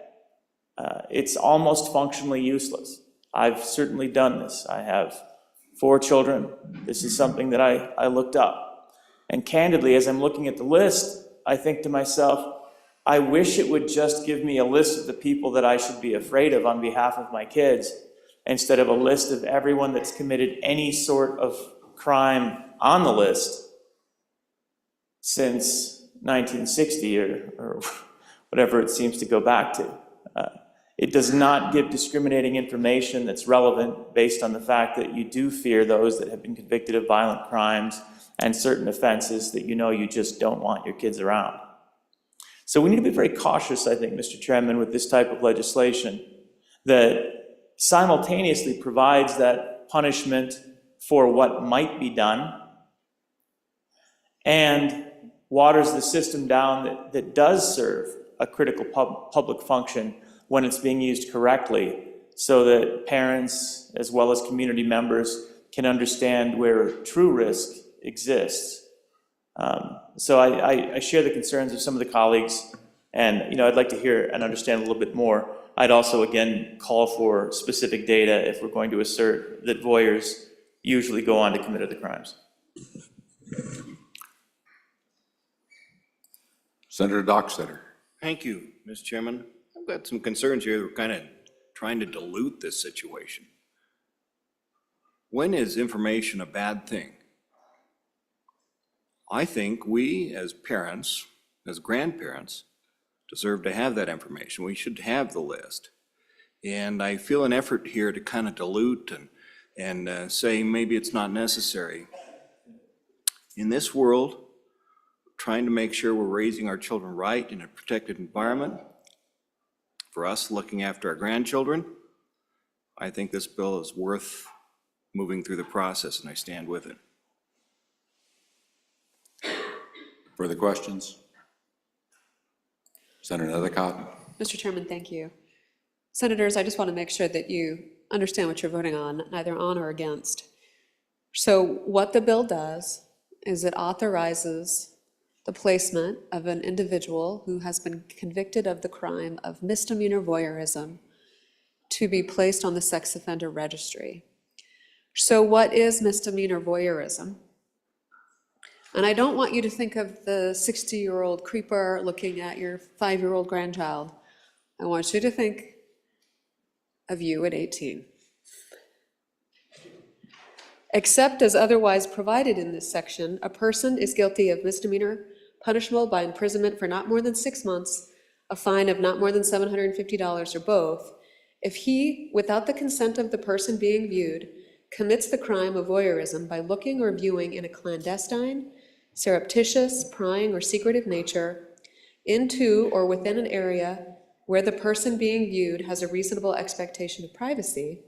It's almost functionally useless. I've certainly done this. I have 4 children. This is something that I looked up. And candidly, as I'm looking at the list, I think to myself, I wish it would just give me a list of the people that I should be afraid of on behalf of my kids, instead of a list of everyone that's committed any sort of crime on the list since 1960 or whatever it seems to go back to. It does not give discriminating information that's relevant based on the fact that you do fear those that have been convicted of violent crimes and certain offenses that you just don't want your kids around. So we need to be very cautious, I think, Mr. Chairman, with this type of legislation that simultaneously provides that punishment for what might be done and waters the system down that does serve a critical public function when it's being used correctly, so that parents as well as community members can understand where true risk exists. So I share the concerns of some of the colleagues, and I'd like to hear and understand a little bit more. I'd also, again, call for specific data if we're going to assert that voyeurs usually go on to commit other crimes. Senator Dockstader. Thank you, Mr. Chairman. I've got some concerns here. We're kind of trying to dilute this situation. When is information a bad thing? I think we, as parents, as grandparents, deserve to have that information. We should have the list. And I feel an effort here to kind of dilute and say maybe it's not necessary. In this world, trying to make sure we're raising our children right in a protected environment, for us looking after our grandchildren, I think this bill is worth moving through the process, and I stand with it. Further questions? Senator Nethercott. Mr. Chairman, thank you. Senators, I just want to make sure that you understand what you're voting on, neither on or against. So what the bill does is it authorizes the placement of an individual who has been convicted of the crime of misdemeanor voyeurism to be placed on the sex offender registry. So what is misdemeanor voyeurism? And I don't want you to think of the 60-year-old creeper looking at your 5-year-old grandchild. I want you to think of you at 18. Except as otherwise provided in this section, a person is guilty of misdemeanor punishable by imprisonment for not more than 6 months, a fine of not more than $750 or both, if he, without the consent of the person being viewed, commits the crime of voyeurism by looking or viewing in a clandestine, surreptitious, prying, or secretive nature into or within an area where the person being viewed has a reasonable expectation of privacy,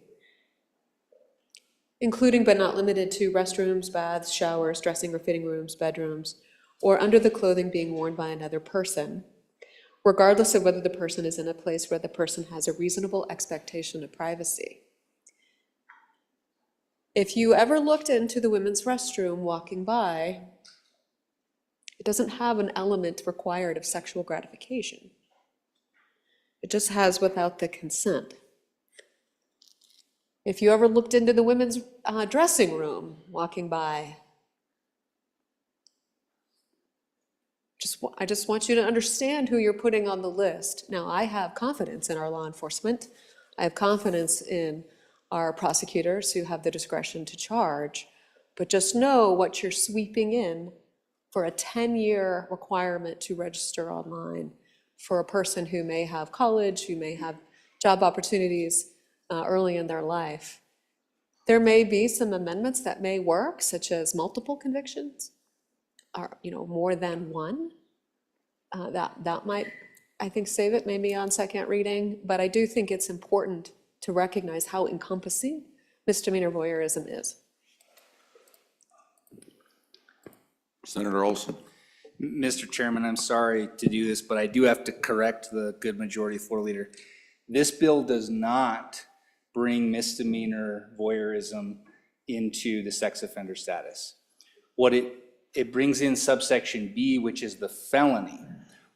including but not limited to restrooms, baths, showers, dressing or fitting rooms, bedrooms, or under the clothing being worn by another person, regardless of whether the person is in a place where the person has a reasonable expectation of privacy. If you ever looked into the women's restroom walking by, it doesn't have an element required of sexual gratification. It just has without the consent. If you ever looked into the women's dressing room walking by, I just want you to understand who you're putting on the list. Now, I have confidence in our law enforcement. I have confidence in our prosecutors who have the discretion to charge, but just know what you're sweeping in for a 10-year requirement to register online for a person who may have college, who may have job opportunities early in their life. There may be some amendments that may work, such as multiple convictions, or more than one. That might, I think, save it maybe on second reading, but I do think it's important to recognize how encompassing misdemeanor voyeurism is. Senator Olson. Mr. Chairman, I'm sorry to do this, but I do have to correct the good majority floor leader. This bill does not bring misdemeanor voyeurism into the sex offender status. What it brings in subsection B, which is the felony.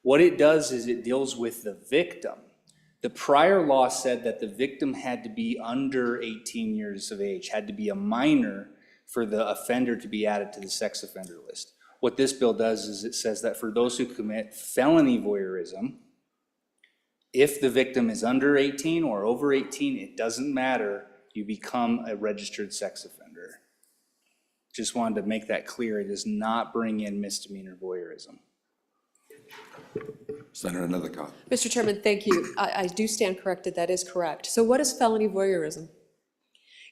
What it does is it deals with the victim. The prior law said that the victim had to be under 18 years of age, had to be a minor for the offender to be added to the sex offender list. What this bill does is it says that for those who commit felony voyeurism, if the victim is under 18 or over 18, it doesn't matter, you become a registered sex offender. Just wanted to make that clear. It does not bring in misdemeanor voyeurism. Senator Nethercott. Mr. Chairman, thank you. I do stand corrected, that is correct. So what is felony voyeurism?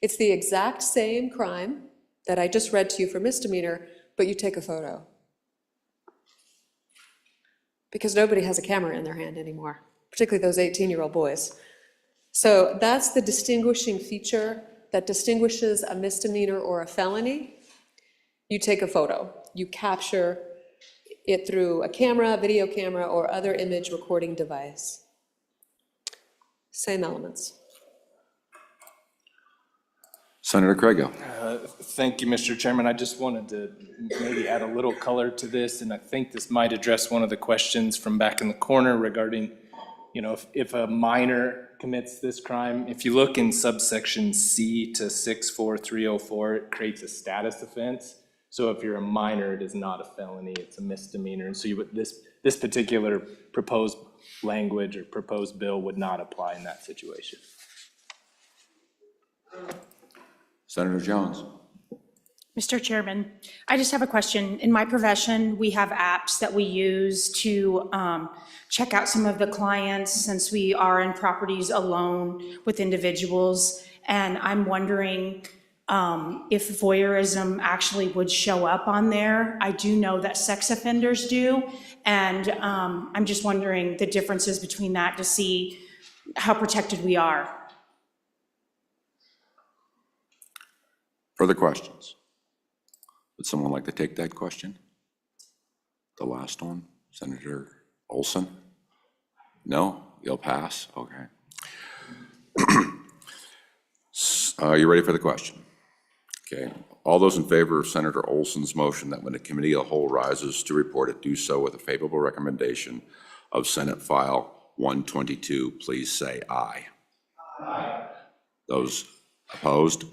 It's the exact same crime that I just read to you for misdemeanor, but you take a photo. Because nobody has a camera in their hand anymore, particularly those 18-year-old boys. So that's the distinguishing feature that distinguishes a misdemeanor or a felony. You take a photo, you capture it through a camera, video camera, or other image recording device. Same elements. Senator Craigo. Thank you, Mr. Chairman. I just wanted to maybe add a little color to this, and I think this might address one of the questions from back in the corner regarding, you know, if a minor commits this crime. If you look in subsection C to 64304, it creates a status offense. So if you're a minor, it is not a felony, it's a misdemeanor. And so this particular proposed language or proposed bill would not apply in that situation. Senator Jones. Mr. Chairman, I just have a question. In my profession, we have apps that we use to check out some of the clients since we are in properties alone with individuals. And I'm wondering if voyeurism actually would show up on there. I do know that sex offenders do. And I'm just wondering the differences between that to see how protected we are. Further questions? Would someone like to take that question? The last one, Senator Olson? No? You'll pass? Okay. Are you ready for the question? Okay. All those in favor of Senator Olson's motion that when the committee of the whole rises to report it, do so with a favorable recommendation of Senate File 122, please say aye. Aye. Those opposed?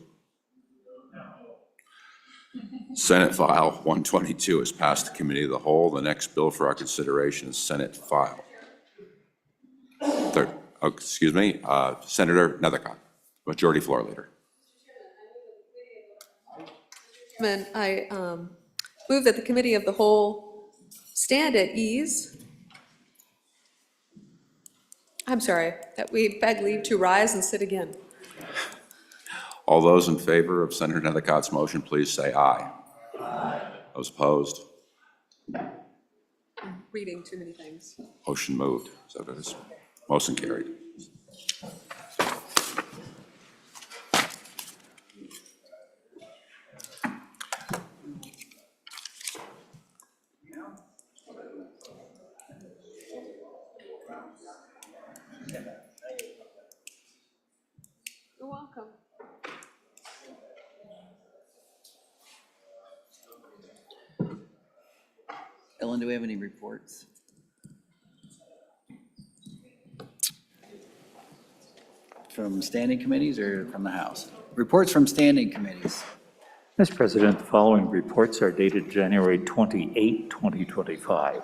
Senate File 122 has passed the committee of the whole. The next bill for our consideration is Senate File. Senator Nethercott, Majority Floor Leader. I move that the committee of the whole stand at ease. I'm sorry, that we beg leave to rise and sit again. All those in favor of Senator Nethercott's motion, please say aye. Aye. Those opposed? I'm reading too many things. Motion moved. So that is motion carried. You're welcome. Ellen, do we have any reports? From standing committees or from the House? Reports from standing committees. Mr. President, the following reports are dated January 28, 2025.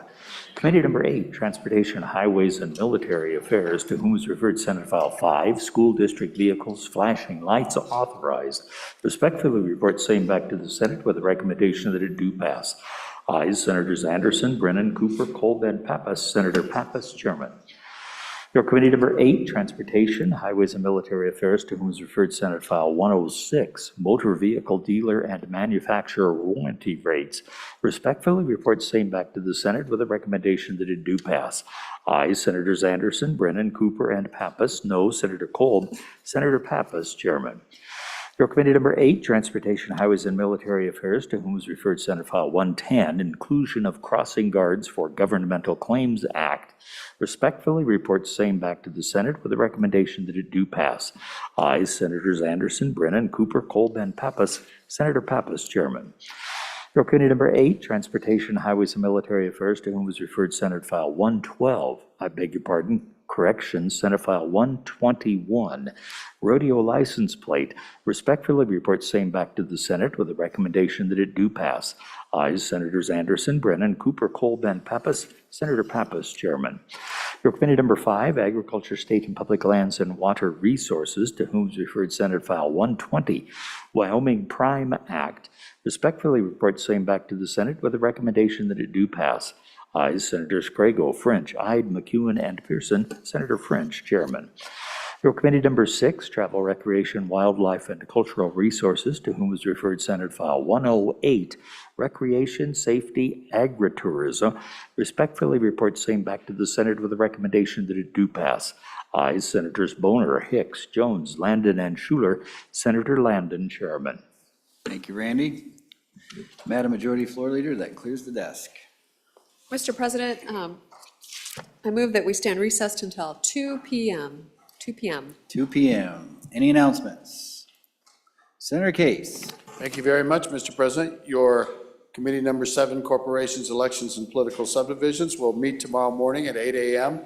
Committee number 8, Transportation, Highways, and Military Affairs, to whom is referred Senate File 5, School District Vehicles, Flashing Lights Authorized. Respectfully report same back to the Senate with a recommendation that it do pass. Ayes, Senators Anderson, Brennan, Cooper, Kolb, and Pappas. Senator Pappas, Chairman. Your committee number 8, Transportation, Highways, and Military Affairs, to whom is referred Senate File 106, Motor Vehicle Dealer and Manufacturer Warranty Rates. Respectfully report same back to the Senate with a recommendation that it do pass. Ayes, Senators Anderson, Brennan, Cooper, and Pappas. No, Senator Kolb. Senator Pappas, Chairman. Your Committee Number 8, Transportation, Highways, and Military Affairs, to whom is referred Senate File 110, Inclusion of Crossing Guards for Governmental Claims Act, respectfully reports same back to the Senate with a recommendation that it do pass. Ayes, Senators Anderson, Brennan, Cooper, Kolb, and Pappas. Senator Pappas, Chairman. Your Committee Number 8, Transportation, Highways, and Military Affairs, to whom was referred Senate File 112, I beg your pardon, Corrections, Senate File 121, Rodeo License Plate, respectfully reports same back to the Senate with a recommendation that it do pass. Ayes, Senators Anderson, Brennan, Cooper, Kolb, and Pappas. Senator Pappas, Chairman. Your Committee Number 5, Agriculture, State and Public Lands and Water Resources, to whom is referred Senate File 120, Wyoming Prime Act, respectfully reports same back to the Senate with a recommendation that it do pass. Ayes, Senators Crago, French, Ide, McEwen, and Pearson. Senator French, Chairman. Your Committee Number 6, Travel, Recreation, Wildlife, and Cultural Resources, to whom was referred Senate File 108, Recreation, Safety, Agritourism, respectfully reports same back to the Senate with a recommendation that it do pass. Ayes, Senators Boner, Hicks, Jones, Landon, and Schuler. Senator Landon, Chairman. Thank you, Randy. Madam Majority Floor Leader, that clears the desk. Mr. President, I move that we stand recessed until 2 p.m. 2 p.m. 2 p.m. Any announcements? Senator Case. Thank you very much, Mr. President. Your Committee Number 7, Corporations, Elections, and Political Subdivisions will meet tomorrow morning at 8 a.m.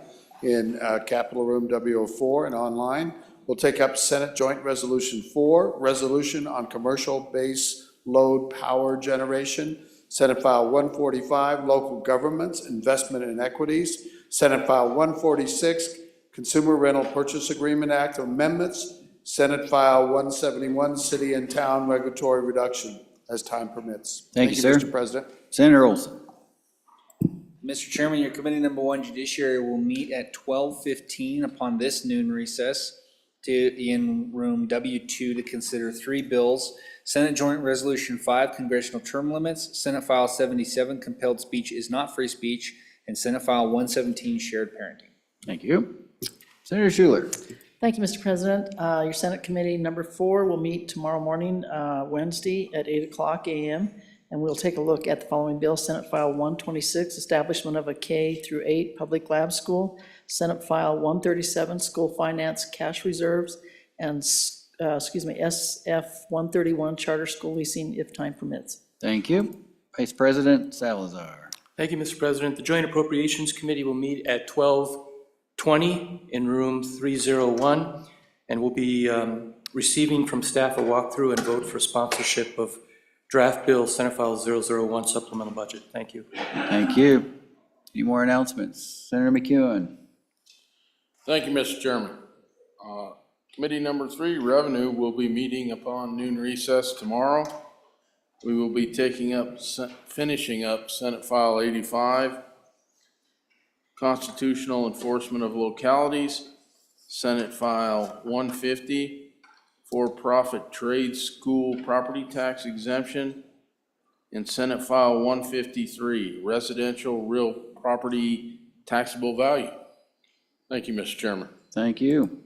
in Capitol Room W04 and online. We'll take up Senate Joint Resolution 4, Resolution on Commercial Base Load Power Generation, Senate File 145, Local Governments, Investment and Equities, Senate File 146, Consumer Rental Purchase Agreement Act Amendments, Senate File 171, City and Town Regulatory Reduction, as time permits. Thank you, sir. Mr. President. Senator Olson. Mr. Chairman, your Committee Number 1, Judiciary, will meet at 12:15 upon this noon recess in room W2 to consider 3 bills. Senate Joint Resolution 5, Congressional Term Limits, Senate File 77, Compelled Speech is not free speech, and Senate File 117, Shared Parenting. Thank you. Senator Schuler. Thank you, Mr. President. Your Senate Committee Number 4 will meet tomorrow morning, Wednesday, at 8:00 a.m., and we'll take a look at the following bills. Senate File 126, Establishment of a K-8 Public Lab School, Senate File 137, School Finance Cash Reserves, and SF 131, Charter School Leasing, if time permits. Thank you. Vice President Salazar. Thank you, Mr. President. The Joint Appropriations Committee will meet at 12:20 in room 301, and we'll be receiving from staff a walkthrough and vote for sponsorship of draft bill Senate File 001 supplemental budget. Thank you. Thank you. Any more announcements? Senator McEwen. Thank you, Mr. Chairman. Committee Number 3, Revenue, will be meeting upon noon recess tomorrow. We will be finishing up Senate File 85, Constitutional Enforcement of Localities, Senate File 150, For-Profit Trade School Property Tax Exemption, and Senate File 153, Residential Real Property Taxable Value. Thank you, Mr. Chairman. Thank you.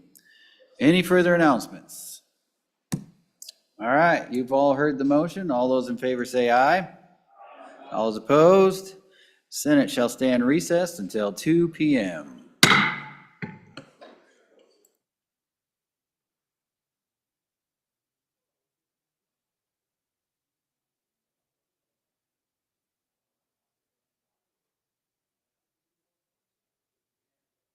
Any further announcements? All right, you've all heard the motion. All those in favor say aye. All those opposed? Senate shall stand recessed until 2 p.m.